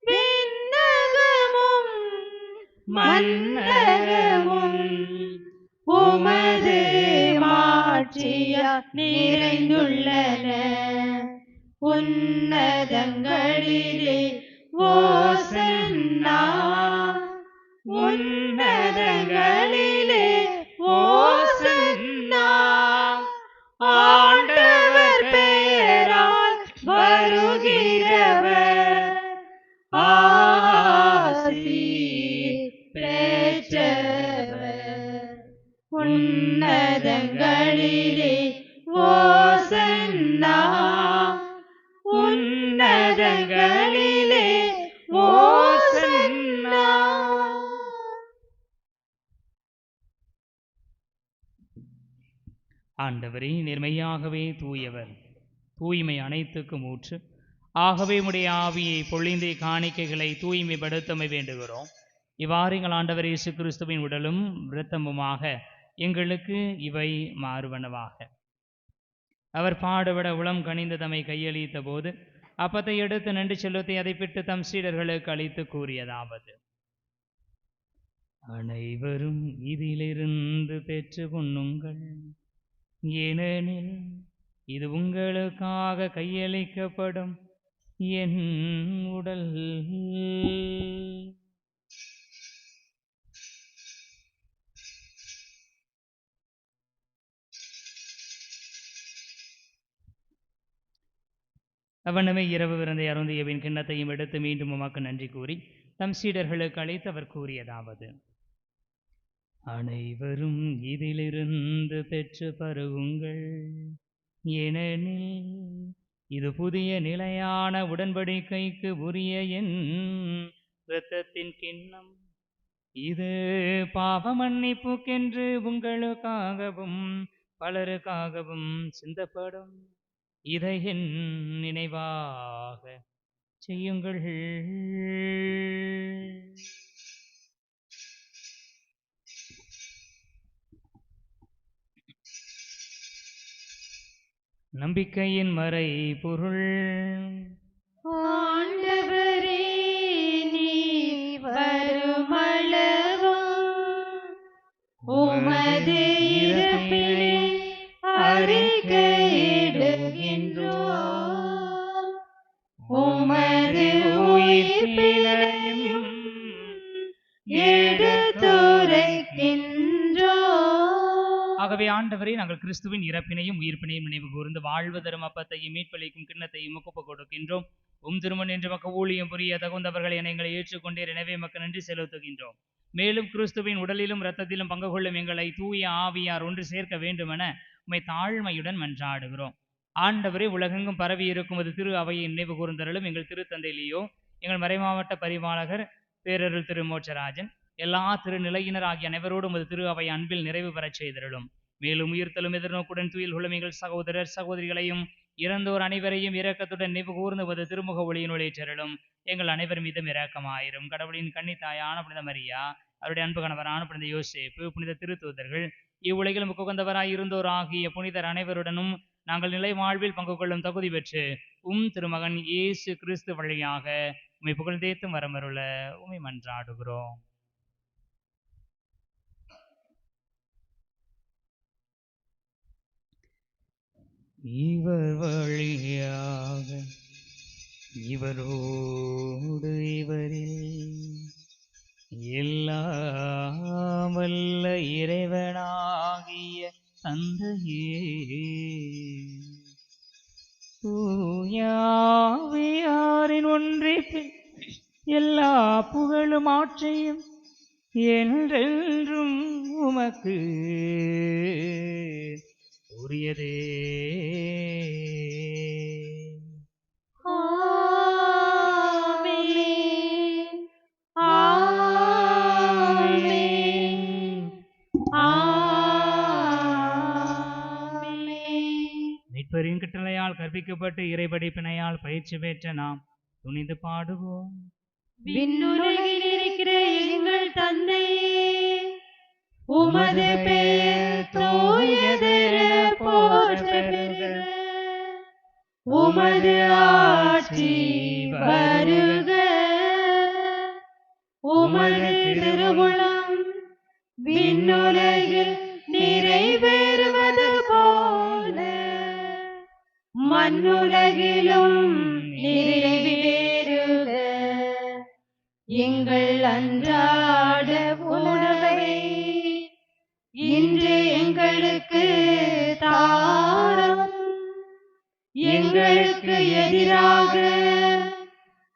விண்ணகமும் மண்ணகமும் உமது மாட்சியால் நிறைந்துள்ளன. உன்னதங்களிலே ஓசன்னா, உன்னதங்களிலே ஓசன்னா. ஆண்டவர் பெயரால் வருகிறவர் ஆசி பெற்றவர். உன்னதங்களிலே ஓசன்னா, உன்னதங்களிலே ஓசன்னா. ஆண்டவரே, நேர்மையாகவே தூயவர், தூய்மை அனைத்துக்கும் ஊற்று. ஆகவே உம்முடைய ஆவியை பொழிந்து காணிக்கைகளை தூய்மைப்படுத்தமை வேண்டுகிறோம். இவ்வாறு எங்கள் ஆண்டவர் இயேசு கிறிஸ்துவின் உடலும் இரத்தமுமாக எங்களுக்கு இவை மாறுவனவாக. அவர் பாடுபட உளம் கனிந்து தம்மை கையளித்த போது அப்பத்தை எடுத்து நன்றி செலுத்தி அதை பிட்டு தம் சீடர்களுக்கு அளித்து கூறியதாவது: அனைவரும் இதிலிருந்து பெற்று உண்ணுங்கள், ஏனெனில் இது உங்களுக்காக கையளிக்கப்படும் என் உடல். அவனமே இரவு விருந்தை அருந்தியவின் கிண்ணத்தையும் எடுத்து மீண்டும் உமக்கு நன்றி கூறி தம் சீடர்களுக்கு அழைத்து அவர் கூறியதாவது: அனைவரும் இதிலிருந்து பெற்று பருகுங்கள், ஏனெனில் இது புதிய நிலையான உடன்படிக்கைக்கு உரிய என் இரத்தத்தின் கிண்ணம். இது பாவ மன்னிப்புக்கென்று உங்களுக்காகவும் பலருக்காகவும் சிந்தப்படும். இதை என் நினைவாக செய்யுங்கள். நம்பிக்கையின் மறை பொருள். ஆண்டவரே, நீர் வருமளவும் உமது இறப்பினை அறிக்கையிடுகின்றோம், உமது உயிர்ப்பினையும் எடுத்துரைக்கின்றோம். ஆகவே ஆண்டவரே, நாங்கள் கிறிஸ்துவின் இறப்பினையும் உயிர்ப்பினையும் நினைவு கூர்ந்து வாழ்வு தரும் அப்பத்தையும் மீட்பளிக்கும் கிண்ணத்தையும் ஒப்புக் கொடுக்கின்றோம். திருமண் என்று மக்க ஊழியம் புரிய தகுந்தவர்களை எங்களை ஏற்றுக்கொண்டீர். எனவே மக்க நன்றி செலுத்துகின்றோம். மேலும் கிறிஸ்துவின் உடலிலும் இரத்தத்திலும் பங்கு கொள்ளும் எங்களை தூய ஆவியார் ஒன்று சேர்க்க வேண்டுமென உம்மை தாழ்மையுடன் மன்றாடுகிறோம். ஆண்டவரே, உலகெங்கும் பரவி இருக்கும் அது திரு அவையை நினைவு கூர்ந்தருளும். எங்கள் திருத்தந்தையிலேயோ எங்கள் மறைமாவட்ட பரிபாலகர் பேரருள் திரு மோட்சராஜன் எல்லா திருநிலையினர் ஆகிய அனைவரோடும் அது திரு அவை அன்பில் நிறைவு பெறச் செய்திருளும். மேலும் உயிர்த்தலும் எதிர்நோக்குடன் துயில் கொள்ளும் எங்கள் சகோதரர் சகோதரிகளையும் இறந்தோர் அனைவரையும் இரக்கத்துடன் நினைவு கூர்ந்துவது திருமுக ஒளியினுள் ஏற்றருளும். எங்கள் அனைவர் மீதும் இரக்கமாயிரும். கடவுளின் கன்னித்தாயான புனித மரியா, அவருடைய அன்பு கணவரான புனித யோசேப்பு, புனித திருத்தூதர்கள், இவ்வுலகிலும் உகந்தவராய் இருந்தோர் ஆகிய புனிதர் அனைவருடனும் நாங்கள் நிலை வாழ்வில் பங்கு கொள்ளும் தகுதி பெற்று திருமகன் இயேசு கிறிஸ்து வழியாக உம்மை புகழ்ந்தேத்தும் வரமருள உம்மை மன்றாடுகிறோம். இவர் வழியாக இவரோடு இவரில் எல்லாம் வல்ல இறைவன் தூயாவியாரின் ஒன்றிப்பில் எல்லா புகழும் ஆட்சியும் என்றென்றும் உமக்கு உரியதே. ஆமென். ஆமென். ஆமென். மீட்பரின் கட்டளையால் கற்பிக்கப்பட்டு இறைபடிப்பினையால் பயிற்சி பெற்ற நாம் துணிந்து பாடுவோம். விண்ணுலகில் இருக்கிற எங்கள் தந்தையே, உமது பெயர் தூயதென போற்ற பெறுக. உமது ஆட்சி வருக. உமது திருவுளம் விண்ணுலகில் நிறைவேறுவது போல மண்ணுலகிலும் நிறைவேறுக. எங்கள் அன்றாட உணவை இன்று எங்களுக்கு தாரும். எங்களுக்கு எதிராக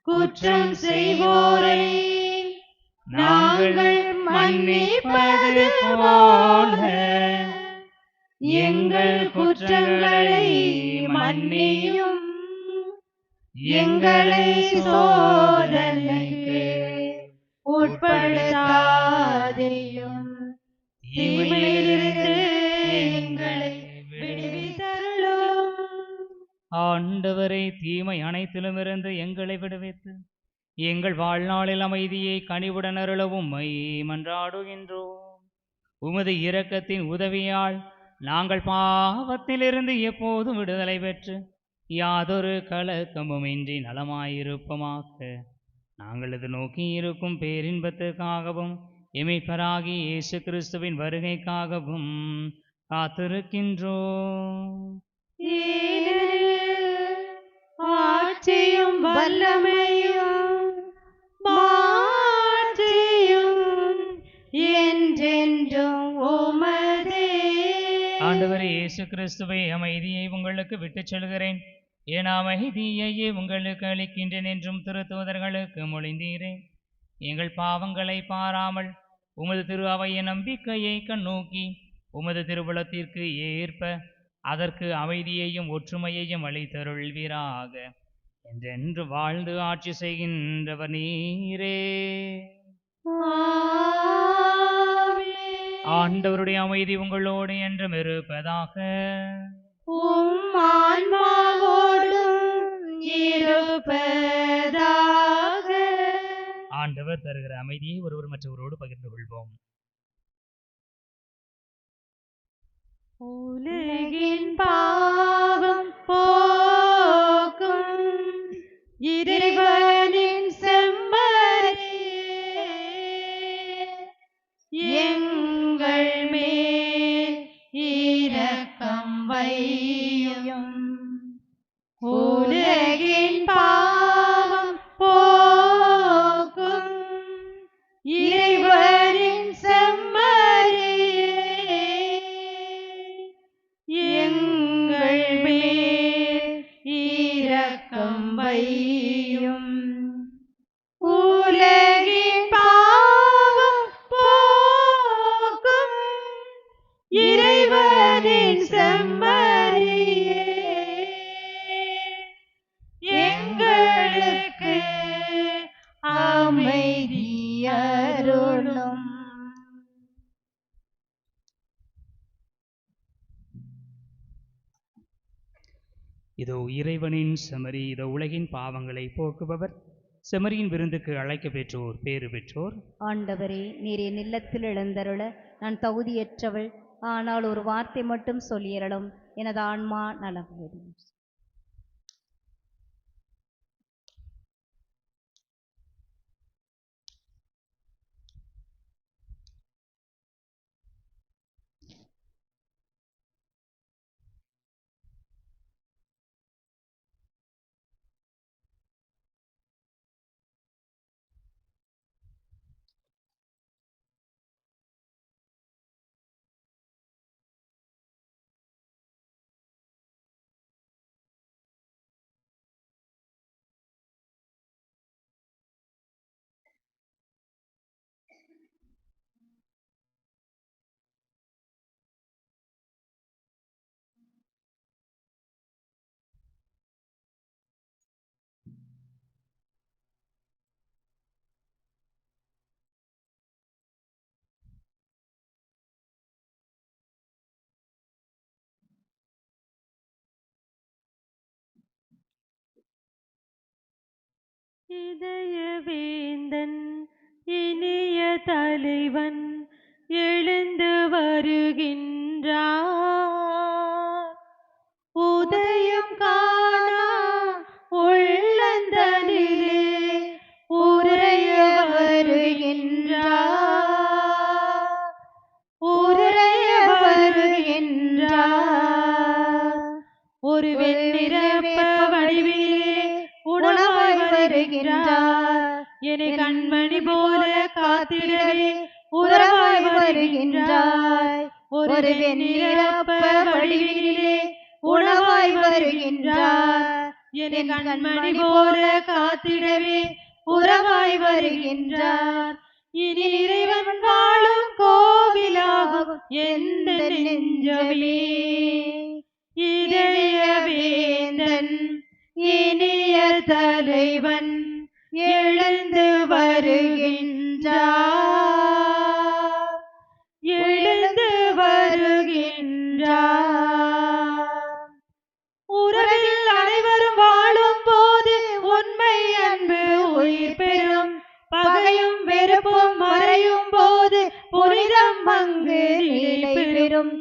குற்றம் செய்வோரை நாங்கள் மன்னிப்பது போல எங்கள் குற்றங்களை மன்னியும். எங்களை சோதனைக்கு உட்படுத்தாதேயும், தீமையிலிருந்து எங்களை விடுவித்தருளும். ஆண்டவரை தீமை அனைத்திலுமிருந்து எங்களை விடுவித்து எங்கள் வாழ்நாளில் அமைதியை கனிவுடன் அருளவும் மன்றாடுகின்றோம். உமது இரக்கத்தின் உதவியால் நாங்கள் பாவத்திலிருந்து எப்போதும் விடுதலை பெற்று யாதொரு கலக்கமுமின்றி நலமாயிருப்போமாக. நாங்கள் இது நோக்கி இருக்கும் பேரின்பத்துக்காகவும் எமைப்பராகி இயேசு கிறிஸ்துவின் வருகைக்காகவும் காத்திருக்கின்றோம். ஆட்சியும் வல்லமையும் மாட்சியும் என்றென்றும் உமதே. ஆண்டவரே இயேசு கிறிஸ்துவை அமைதியை உங்களுக்கு விட்டுச் செல்கிறேன், என் அமைதியையே உங்களுக்கு அளிக்கின்றேன் என்றும் திருத்தூதர்களுக்கு மொழிந்தீரே. எங்கள் பாவங்களை பாராமல் உமது திரு அவையின் நம்பிக்கையை கண்ணோக்கி உமது திருவுளத்திற்கு ஏற்ப அதற்கு அமைதியையும் ஒற்றுமையையும் அளித்தருள்வீராக. என்றென்று வாழ்ந்து ஆட்சி செய்கின்றவர் நீரே. ஆண்டவருடைய அமைதி உங்களோடு என்றும் இருப்பதாக. உம் ஆன்மாவோடும் இருப்பதாக. ஆண்டவர் தருகிற அமைதியை ஒருவர் மற்றவரோடு பகிர்ந்து கொள்வோம். உலகின் பாவம் போக்கும் இறைவனின் செம்மறியே, எங்கள் மேல் இரக்கம் வையும். உலகின் பாவம் போக்கும் இறைவனின் செம்மறியே, எங்கள் மேல் இரக்கம் வையும். உலகின் பாவம் போக்கும் இறைவனின் செம்மறியே, எங்களுக்கு அமைதி அருளும். இதோ இறைவனின் செமரி, இதோ உலகின் பாவங்களை போக்குபவர். செமரியின் விருந்துக்கு அழைக்க பெற்றோர் பேறு பெற்றோர். ஆண்டவரே, நீர் என் இல்லத்தில் எழுந்தருள நான் தகுதியற்றவள், ஆனால் ஒரு வார்த்தை மட்டும் சொல்லியறலும் எனது ஆன்மா நலம். இதயவேந்தன் இனிய தலைவன் எழுந்து வருகின்றார். உதயம் காணா உள்ளந்தனிலே உரைய வருகின்றார். உரைய வருகின்றார். ஒரு வெண்ணிறப்ப வடிவிலே உணவாய் வருகின்றார். என்னை கண்மணி போல காத்திடவே உறவாய் வருகின்றார். ஒரு வெண்ணிறப்ப வடிவிலே உணவாய் வருகின்றார். என்னை கண்மணி போல காத்திடவே உறவாய் வருகின்றார். இனி இறைவன் வாழும் கோவிலாகும் எந்த நெஞ்சமே. இதயவேந்தன் இனிய தலைவன் எழுந்து வருகின்றார். எழுந்து வருகின்றார். உறவில் அனைவரும் வாழும் போது உண்மை அன்பு உயிர் பெறும். பகையும் வெறுப்பும் மறையும் போது புனிதம் அங்கு நிலை பெறும்.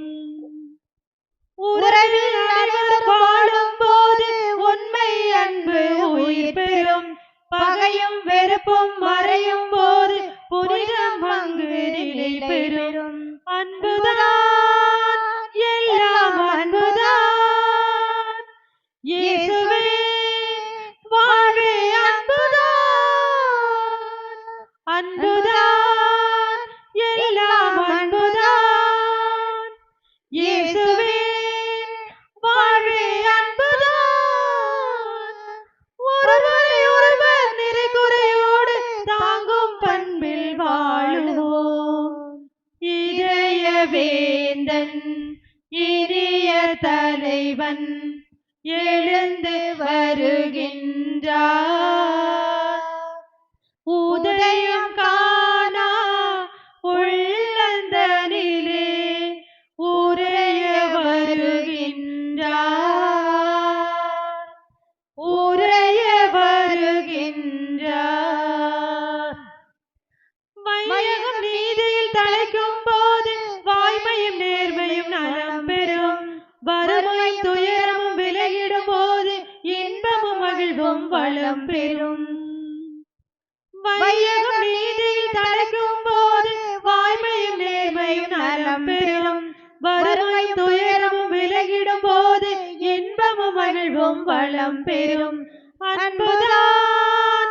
உறவில் அனைவரும் வாழும் போது உண்மை அன்பு உயிர் பெறும். பகையும் வெறுப்பும் மறையும் போது புனிதம் அங்கு நிலை பெறும். அன்புதான் எல்லாம் அன்புதான். இயேசுவே வாழ்வே அன்புதான். அன்புதான் எல்லாம் அன்புதான். இயேசுவே வாழ்வே அன்புதான். ஒருவரை ஒருவர் நிறைகுறையோடு தாங்கும் பண்பில் வாழுவோம். இதயவேந்தன் இனிய தலைவன் எழுந்து வருகின்றார். உதயம் காணா உள்ளந்தனிலே உரைய வருகின்றார். உரைய வருகின்றார். வையகம் நீதியில் தழைக்கும் போது வாய்மையும் நேர்மையும் நலம் பெறும். வறுமையும் துயரமும் விலகிடும் போது இன்பமும் மகிழ்வும் வளம் பெறும். வையகம் நீதியில் தழைக்கும் போது வாய்மையும் நேர்மையும் நலம் பெறும். வறுமையும் துயரமும் விலகிடும் போது இன்பமும் மகிழ்வும் வளம் பெறும். அன்புதான்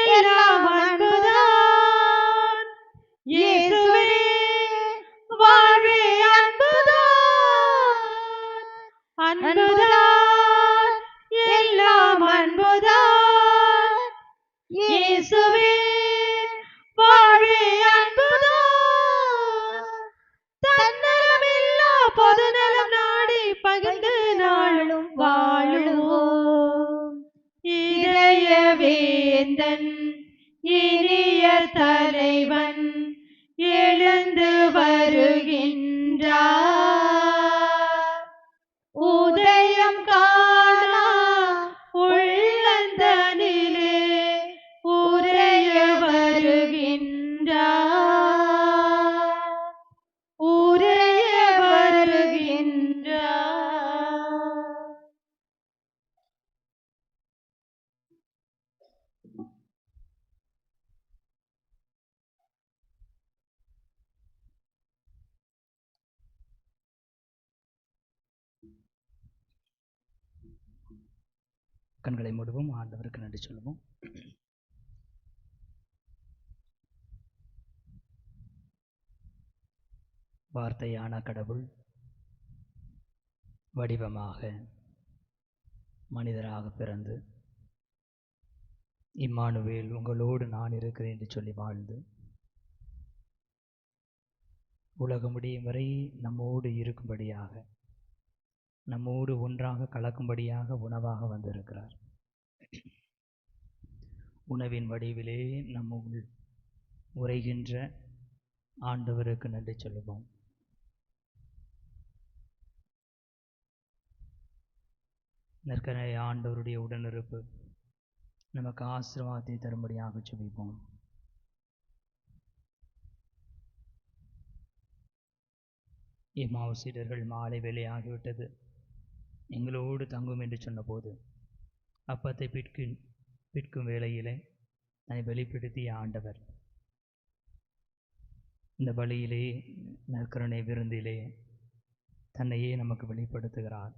எல்லாம் அன்புதான். இயேசுவே வாழ்வே அன்புதான். அன்புதான் எல்லாம் அன்புதான். இயேசுவே வாழ்வே அன்புதான். தன்னலமில்லா பொதுநலம் நாடி பகிர்ந்து நாளும் வாழுவோம். இதயவேந்தன் இனிய தலைவன் எழுந்து வருகின்றார். உதயம் காணா உள்ளந்தனிலே உரைய வருகின்றார். உரைய வருகின்றார். கண்களை மூடுவோம். ஆண்டவருக்கு நன்றி சொல்லுவோம். வார்த்தையான கடவுள் வடிவமாக மனிதராக பிறந்து இம்மானுவேல் உங்களோடு நான் இருக்கிறேன் என்று சொல்லி வாழ்ந்து உலகம் முடியும் வரை நம்மோடு இருக்கும்படியாக, நம்மோடு ஒன்றாக கலக்கும்படியாக உணவாக வந்திருக்கிறார். உணவின் வடிவிலே நம்முள் உரைகின்ற ஆண்டவருக்கு நன்றி சொல்லுவோம். நற்கரை ஆண்டவருடைய உடனிருப்பு நமக்கு ஆசீர்வாதத்தை தரும்படியாக ஜெபிப்போம். எம்மாவு சீடர்கள் மாலை வேலை ஆகிவிட்டது, எங்களோடு தங்கும் என்று சொன்னபோது அப்பத்தை பிற்கும் வேளையிலே அதை வெளிப்படுத்திய ஆண்டவர் இந்த பலியிலே நற்கருணை விருந்திலே தன்னையே நமக்கு வெளிப்படுத்துகிறார்.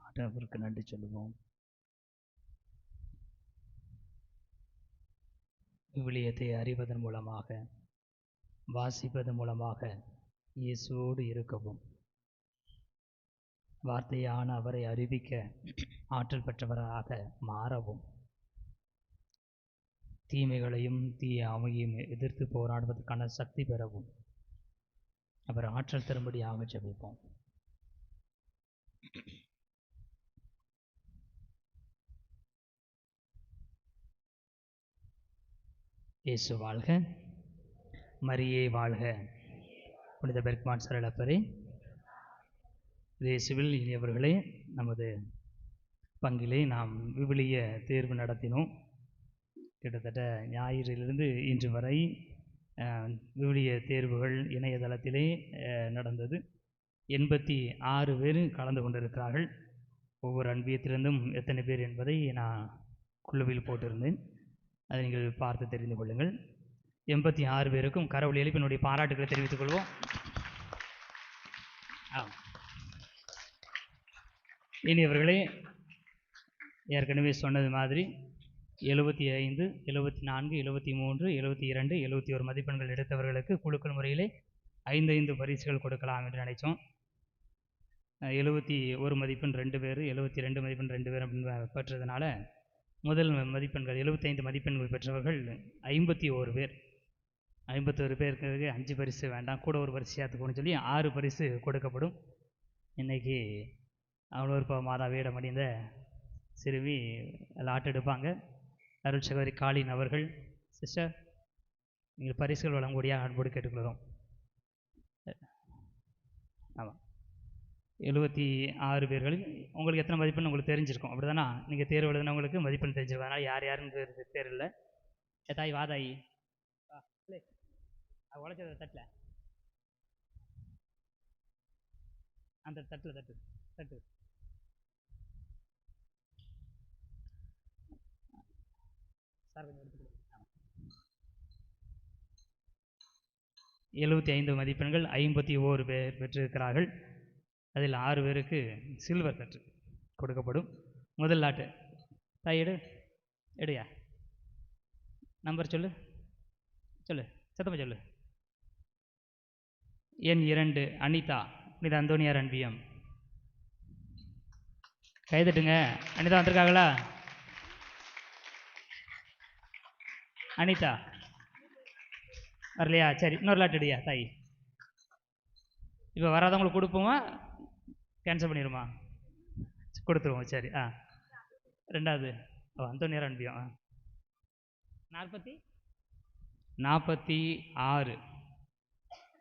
ஆண்டவருக்கு நன்றி சொல்லுவோம். விவிலியத்தை அறிவதன் மூலமாக, வாசிப்பதன் மூலமாக இயேசுவோடு இருக்கவும், வார்த்தையான அவரை அறிவிக்க ஆற்றல் பெற்றவராக மாறவும், தீமைகளையும் தீய ஆமையும் எதிர்த்து போராடுவதற்கான சக்தி பெறவும் அவர் ஆற்றல் தரும்படியாக ஜெபிப்போம். இயேசு வாழ்க, மரியே வாழ்க. புனித பெர்க்மான் சரளப்பரே, இயேசுவில் இனியவர்களே, நமது பங்கிலே நாம் விவிலிய தேர்வு நடத்தினோம். கிட்டத்தட்ட ஞாயிறிலிருந்து இன்று வரை விவிலிய தேர்வுகள் இணையதளத்திலே நடந்தது. 86 பேர் கலந்து கொண்டிருக்கிறார்கள். ஒவ்வொரு அன்பியத்திலிருந்தும் எத்தனை பேர் என்பதை நான் குழுவில் போட்டிருந்தேன், அதை நீங்கள் பார்த்து தெரிந்து கொள்ளுங்கள். 86 பேருக்கும் கரவொலி எழுப்பி என்னுடைய பாராட்டுகளை தெரிவித்துக் கொள்வோம். இனியவர்களே, ஏற்கனவே சொன்னது மாதிரி 75, 74, 73, 72, 71 மதிப்பெண்கள் எடுத்தவர்களுக்கு குழுக்கள் முறையிலே 5 பரிசுகள் கொடுக்கலாம் என்று நினைத்தோம். 71 மதிப்பெண் 2 பேர், 72 மதிப்பெண் 2 பேர் அப்படின்னு பெற்றதுனால முதல் மதிப்பெண்கள் 75 மதிப்பெண்கள் பெற்றவர்கள் 51 பேர். 51 பேருக்கு 5 பரிசு வேண்டாம், கூட ஒரு பரிசு சேர்த்துக்கணும்னு சொல்லி 6 பரிசு கொடுக்கப்படும். இன்றைக்கி அவ்வளோ மாதா வேடம் அணிந்த சிறுமி லாட் எடுப்பாங்க. அருள் சகோதரி காளின் அவர்கள், சிஸ்டர் நீங்கள் பரிசுகள் வழங்கக்கூடிய அன்போடு கேட்டுக்கொள்கிறோம். ஆமாம், 76 பேர்களில் உங்களுக்கு எத்தனை மதிப்பெண் உங்களுக்கு தெரிஞ்சிருக்கும், அப்படி தானே? நீங்கள் தேர்வு எழுதினவங்களுக்கு மதிப்பெண் தெரிஞ்சிருக்கும். அதனால் யார் யாருன்னு தெரியல. தாய் வாதாயி உழைச்சத தட்டில், அந்த தட்டில் தட்டு தட்டு. சார் கொஞ்சம் எடுத்துக்கணும். 75 மதிப்பெண்கள் 51 பேர் பெற்றிருக்கிறார்கள். அதில் 6 பேருக்கு சில்வர் தட்டு கொடுக்கப்படும். முதல் லாட்டு தாய் எடுயா, நம்பர் சொல்லு சொல்லு, சத்தமாக சொல்லு. எண் 2 அனிதா, புனித அந்தோனியார் அன்பியம். கைதட்டுங்க. அனிதா வந்திருக்காங்களா? அனிதா வரலையா? சரி, இன்னொரு லாட் எடுயா தாய். இப்போ வராதவங்களுக்கு கொடுப்போமா, கேன்சல் பண்ணிடுமா? கொடுத்துருவோம். சரி. ரெண்டாவது அந்தோனியார் அன்பியம் 46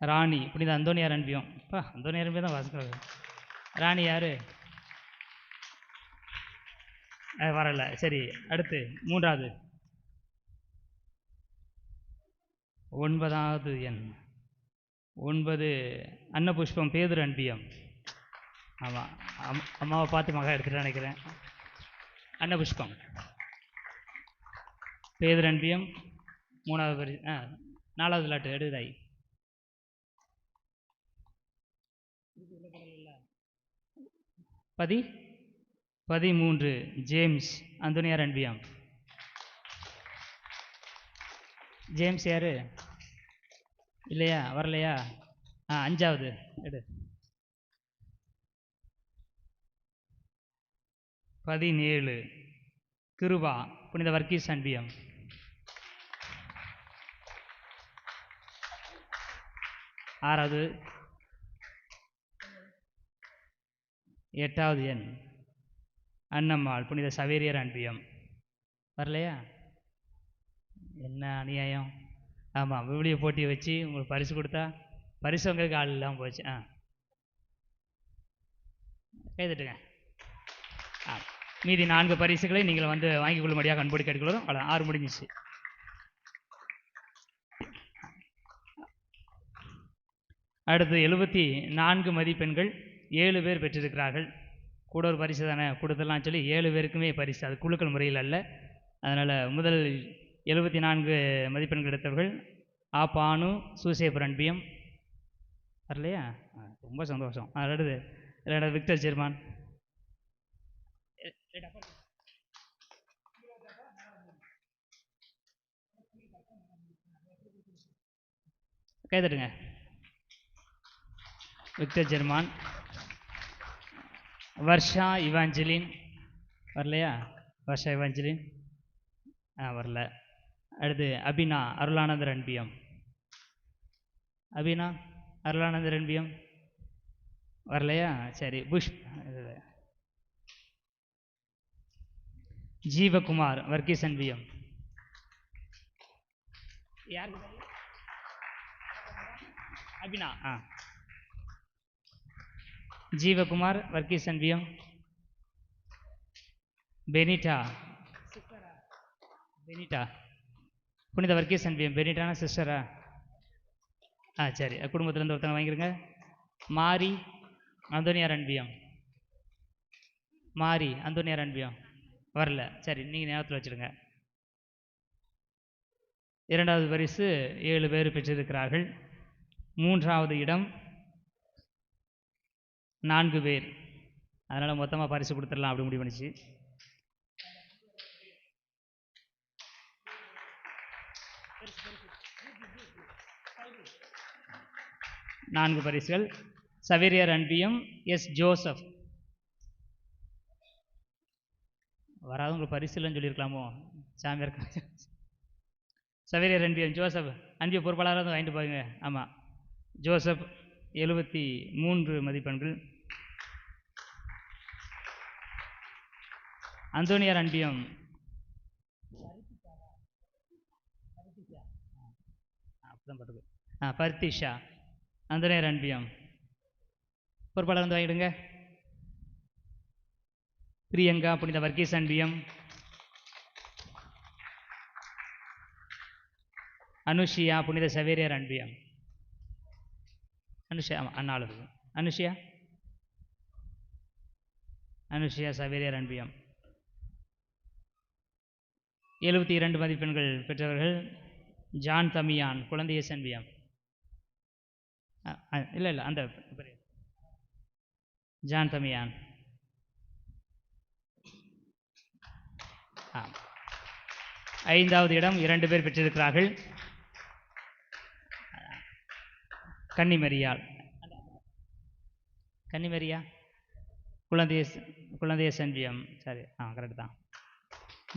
ராணி, புனித அந்தோனியார் அன்பியம். அந்தோனியார் அன்பியம் தான் வாசிக்கிறாங்க. ராணி யாரு? வரல. சரி, அடுத்து மூன்றாவது 9வது எண் 9 அன்னபுஷ்பம் பேதுரு அன்பியம். ஆமாம், அம்மாவை பார்த்து மகா எடுத்துகிட்டு நினைக்கிறேன். அன்னபுஷ்பம் பேதுரு அன்பியம் 3வது பரிசு. 4வது லாட்டு எடுதாய். 13 ஜேம்ஸ் அந்தோனியார் அன்பியம். ஜேம்ஸ் யாரு? இல்லையா? வரலையா? 5வது எடு. 17 கிருபா, புனித வர்க்கீஸ் அன்பியம். 6வது 8வது எண் அன்னம்மாள், புனித சவேரியர் அன்பியம். வரலையா? என்ன அநியாயம்! ஆமாம், விவிலிய போட்டியை வச்சு உங்களுக்கு பரிசு கொடுத்தா பரிசு உங்களுக்கு ஆள் இல்லாமல் போச்சு. கைதட்டுங்க. மீதி 4 பரிசுகளை நீங்கள் வந்து வாங்கிக் கொள்ளும்படியாக அன்போடு கேட்டுக்கொள்கிறோம். 6 முடிஞ்சிச்சு. அடுத்து 74 மதிப்பெண்கள் 7 பேர் பெற்றிருக்கிறார்கள். கூட ஒரு பரிசு தானே கொடுத்துடலாம் சொல்லி 7 பேருக்குமே பரிசு, அது குழுக்கள் முறையில் அல்ல. அதனால் முதல் 74 மதிப்பெண்கள் எடுத்தவர்கள் பானு, சூசேப் ரன்பியம் வரலையா? ரொம்ப சந்தோஷம். அடுத்து விக்டர் ஜெர்மான். கைதட்டுங்க. விக்டர் ஜெர்மான். வர்ஷா இவாஞ்சலின் வரலையா? வர்ஷா இவாஞ்சலின் வரல. அடுத்து அபினா அருளானந்தர் அன்பியம். அபினா அருளானந்தர் அன்பியம் வரலையா? சரி. புஷ் ஜீவகுமார் வர்கீஸ் அன்பியம். யார்? அபினா. ஜீவகுமார் வர்கீஸ் அன்பியம். பெனிட்டா புனித வர்கீஸ் அன்பியம். பெனிட்டானா சிஸ்டரா? சரி, குடும்பத்திலேருந்து ஒருத்தங்க வாங்கிருங்க. மாரி அந்தோனியார் அன்பியம். மாரி அந்தோனியார் அன்பியம் வரல. சரி, நீங்கள் ஞாபகத்தில் வச்சுருங்க. 2வது பரிசு 7 பேர் பெற்றிருக்கிறார்கள். 3வது இடம் 4 பேர். அதனால் மொத்தமாக பரிசு கொடுத்துடலாம் அப்படி முடிவு பண்ணிச்சு. நான்கு பரிசுகள். சவேரியார் அன்பியம் எஸ் ஜோசப். வராதவங்க பரிசு இல்லைன்னு சொல்லியிருக்கலாமோ? சாமியார் சவேரியார் அன்பியம் ஜோசப் அன்பிய பொறுப்பாளராக வாங்கிட்டு போங்க. ஆமாம், ஜோசப் 73 மதிப்பெண்கள். அந்தோனியார் அன்பியம் பர்த்திஷா. அந்தோனியார் அன்பியம் பொறுப்பாளர் வந்து வாங்கிடுங்க. பிரியங்கா புனித வர்கீஸ் அன்பியம். அனுஷியா புனித சவேரியார் அன்பியம். அனுஷியா அண்ணாளு. அனுஷியா சவேரியார் அன்பியம். 72 மதிப்பெண்கள் பெற்றவர்கள் ஜான் தமியான் குழந்தைய அன்பியம். இல்லை அந்த ஜான் தமியான். ஐந்தாவது இடம் 2 பேர் பெற்றிருக்கிறார்கள். கன்னிமரியாள் குழந்தைய அன்பியம். சரி, கரெக்ட் தான்.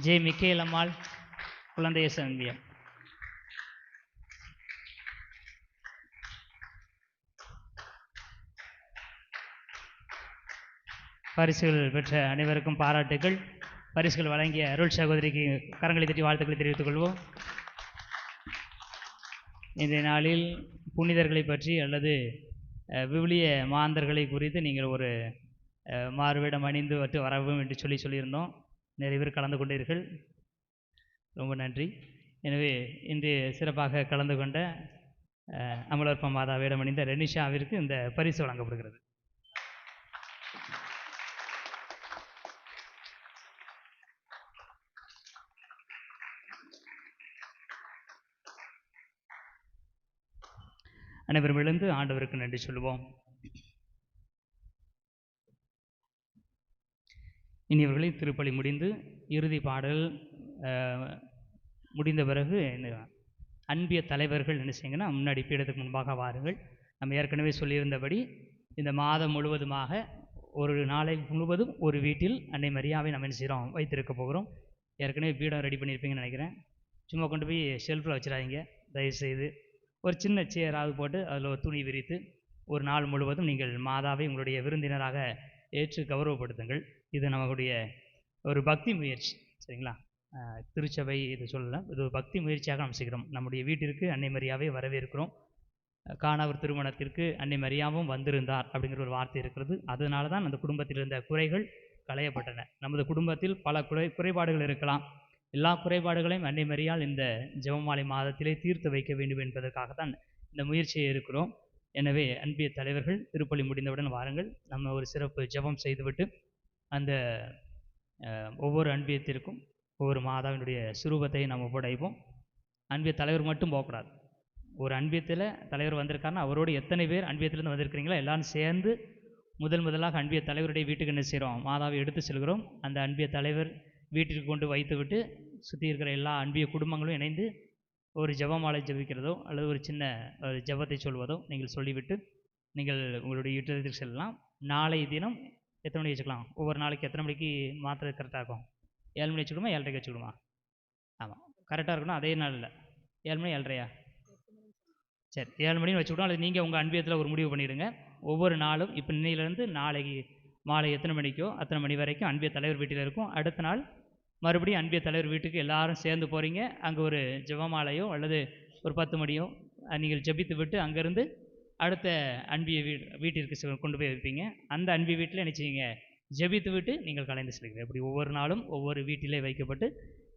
ஜே மிக்கேல் அம்மாள் குழந்தைய அன்பியம். பரிசுகள் பெற்ற அனைவருக்கும் பாராட்டுகள். பரிசுகள் வழங்கிய அருள் சகோதரிக்கு கரங்களை தட்டி வாழ்த்துக்களை தெரிவித்துக் கொள்வோம். இன்றைய நாளில் புனிதர்களை பற்றி அல்லது விவிலிய மாந்தர்களை குறித்து நீங்கள் ஒரு மாறுவேடம் அணிந்து வரவும் என்று சொல்லியிருந்தோம். நிறைய பேர் கலந்து கொண்டீர்கள், ரொம்ப நன்றி. எனவே இன்று சிறப்பாக கலந்து கொண்ட அமலர்ப்ப மாதா வேடம் அணிந்த ரெனிஷாவிற்கு இந்த பரிசு வழங்கப்படுகிறது. அனைவரும் எழுந்து ஆண்டவருக்கு நன்றி சொல்லுவோம். இனியவர்களை திருப்பலி முடிந்து இறுதி பாடல் முடிந்த பிறகு அன்பிய தலைவர்கள் என்ன செய்யுங்கன்னா முன்னாடி பீடத்துக்கு முன்பாக வாருங்கள். நம்ம ஏற்கனவே சொல்லியிருந்தபடி இந்த மாதம் முழுவதுமாக ஒரு நாளை முழுவதும் ஒரு வீட்டில் அன்னை மரியாவை நம்ம என்ன செய்கிறோம் வைத்திருக்க போகிறோம். ஏற்கனவே பீடம் ரெடி பண்ணியிருப்பீங்கன்னு நினைக்கிறேன். சும்மா கொண்டு போய் ஷெல்ஃபில் வச்சிடாதீங்க தயவுசெய்து. ஒரு சின்ன சேராவது போட்டு அதில் ஒரு துணி விரித்து ஒரு நாள் முழுவதும் நீங்கள் மாதாவை உங்களுடைய விருந்தினராக ஏற்று கௌரவப்படுத்துங்கள். இது நம்மளுடைய ஒரு பக்தி முயற்சி, சரிங்களா? திருச்சபை இது சொல்லலாம், இது ஒரு பக்தி முயற்சியாக நாம் செய்கிறோம். நம்முடைய வீட்டிற்கு அன்னை மரியாவை வரவேற்கிறோம். கானாவூர் திருமணத்திற்கு அன்னை மரியாவும் வந்திருந்தார் அப்படிங்கிற ஒரு வார்த்தை இருக்கிறது. அதனால தான் அந்த குடும்பத்தில் இருந்த குறைகள் களையப்பட்டன. நமது குடும்பத்தில் பல குறைபாடுகள் இருக்கலாம். எல்லா குறைபாடுகளையும் அன்னை மரியாள் இந்த ஜெபமாலை மாதத்திலே தீர்த்து வைக்க வேண்டும் என்பதற்காகத்தான் இந்த முயற்சியை இருக்கிறோம். எனவே அன்பிய தலைவர்கள், திருப்பலி முடிந்தவுடன் வாருங்கள், நம்ம ஒரு சிறப்பு ஜெபம் செய்துவிட்டு அந்த ஒவ்வொரு அன்பியத்திற்கும் ஒவ்வொரு மாதாவினுடைய சுரூபத்தை நம்ம படைப்போம். அன்பிய தலைவர் மட்டும் போகக்கூடாது. ஒரு அன்பியத்தில் தலைவர் வந்திருக்காருன்னா அவரோடு எத்தனை பேர் அன்பியத்திலேருந்து வந்திருக்கிறீங்களோ எல்லாரும் சேர்ந்து முதலாக அன்பிய தலைவருடைய வீட்டுக்கு என்ன செய்கிறோம், மாதாவை எடுத்து செல்கிறோம். அந்த அன்பிய தலைவர் வீட்டிற்கு கொண்டு வைத்து விட்டு சுற்றி இருக்கிற எல்லா அன்பிய குடும்பங்களும் இணைந்து ஒரு ஜெபமாலை ஜெபிக்கிறதோ அல்லது ஒரு சின்ன ஒரு ஜெபத்தை சொல்வதோ நீங்கள் சொல்லிவிட்டு நீங்கள் உங்களுடைய வீட்டிற்கு செல்லலாம். நாளை தினம் எத்தனை மணிக்கு வச்சுக்கலாம்? ஒவ்வொரு நாளைக்கு எத்தனை மணிக்கு மாத்திரை கரெக்டாக இருக்கும்? 7 மணி வச்சுக்கணுமா 7:30 வச்சுக்கணுமா? ஆமாம், கரெக்டாக இருக்கணும். அதே நாளில் 7 மணி 7:30 சரி 7 மணின்னு வச்சுக்கிட்டோம். அல்லது நீங்கள் உங்கள் அன்பியத்தில் ஒரு முடிவு பண்ணிவிடுங்க. ஒவ்வொரு நாளும் இப்போ இன்னையிலேருந்து நாளைக்கு மாலை எத்தனை மணிக்கோ அத்தனை மணி வரைக்கும் அன்பிய தலைவர் வீட்டில் இருக்கும். அடுத்த நாள் மறுபடியும் அன்பிய தலைவர் வீட்டுக்கு எல்லாரும் சேர்ந்து போகிறீங்க. அங்கே ஒரு ஜெபமாலையோ அல்லது ஒரு 10 மணியோ நீங்கள் ஜெபித்து விட்டு அங்கேருந்து அடுத்த அன்பிய வீட்டிற்கு கொண்டு போய் வைப்பீங்க. அந்த அன்பிய வீட்டில் என்ன செய்யுங்க, ஜெபித்து விட்டு நீங்கள் கலைந்து செல்கிறீங்க. இப்படி ஒவ்வொரு நாளும் ஒவ்வொரு வீட்டிலே வைக்கப்பட்டு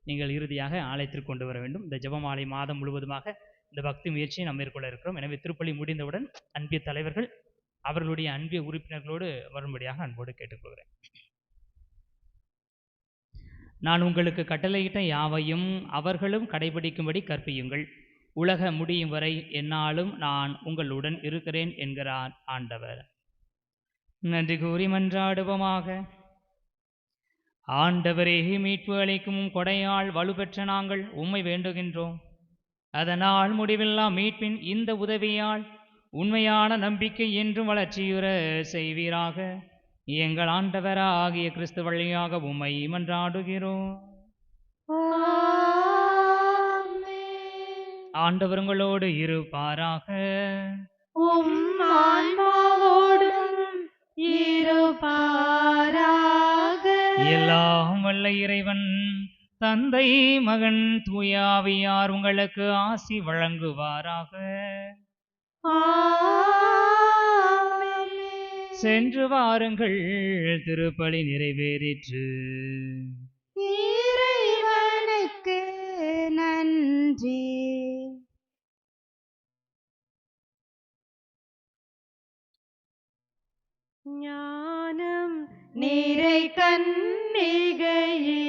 நீங்கள் இறுதியாக ஆலயத்திற்கு கொண்டு வர வேண்டும். இந்த ஜெபமாலை மாதம் முழுவதுமாக இந்த பக்தி முயற்சியை நாம் மேற்கொள்ள இருக்கிறோம். எனவே திருப்பலி முடிந்தவுடன் அன்பிய தலைவர்கள் அவர்களுடைய அன்பிய உறுப்பினர்களோடு வரும்படியாக அன்போடு கேட்டுக்கொள்கிறேன். நான் உங்களுக்கு கட்டளையிட்ட யாவையும் அவர்களும் கடைபிடிக்கும்படி கற்பியுங்கள். உலக முடியும் வரை என்னாலும் நான் உங்களுடன் இருக்கிறேன் என்கிறார் ஆண்டவர். நன்றி கூறி மன்றாடுவோமாக. ஆண்டவரே, மீட்பு அளிக்கும் கொடையால் வலுப்பெற்ற நாங்கள் உம்மை வேண்டுகின்றோம். அதனால் முடிவில்லா மீட்பின் இந்த உதவியால் உண்மையான நம்பிக்கை என்றும் வளர்ச்சியுற செய்வீராக. எங்கள் ஆண்டவராகிய கிறிஸ்து வழியாக உம்மை மன்றாடுகிறோம். ஆண்டவர் உங்களோடு இருப்பாராக. உம் ஆன்மாவோடும் இருப்பாராக. எல்லாம் வல்ல இறைவன் தந்தை, மகன், தூயாவியார் உங்களுக்கு ஆசி வழங்குவாராக. சென்று வாருங்கள், திருப்பலி நிறைவேறிற்று. இறைவனுக்கு நன்றி. ஞானம் நிறை கன்னிகையே,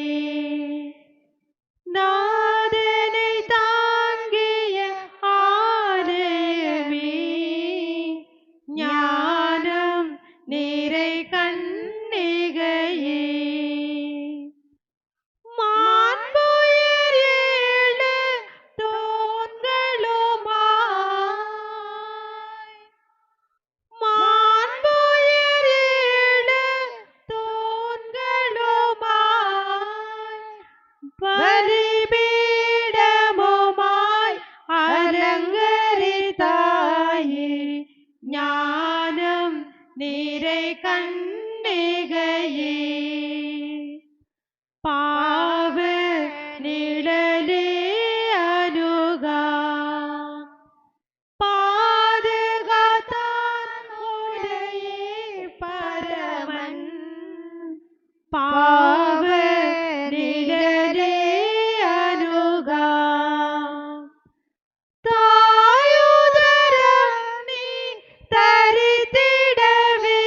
நாதனை தாங்கிய ஆலயமே, ஞானம் நிறை கன்னிகையே, மாண்புயர் ஏழு தூண்களுமாய், மாண்புயர் ஏழு தூண்களுமாய், பலிபீடமுமாய் அலங்கரித்தாயே, ஞானம் நிறை கன்னிகையே, பாவ நிழலே அணுகா பாதுகாத்தான் உடையே பரமன், பாவ நிழலே அணுகா தாயுதரம் நீ தரித்திடவே,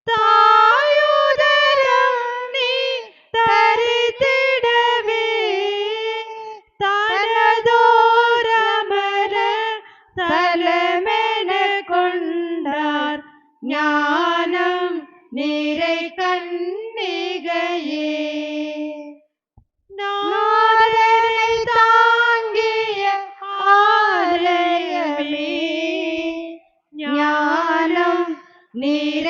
தாயுதரம் நீ தரித்திடவே, தனதோரமர தலமென கொண்டார், ஞானம் நிறை கன்னிகையே, நாதனை தாங்கிய ஆலயமே, ஞானம் நிறை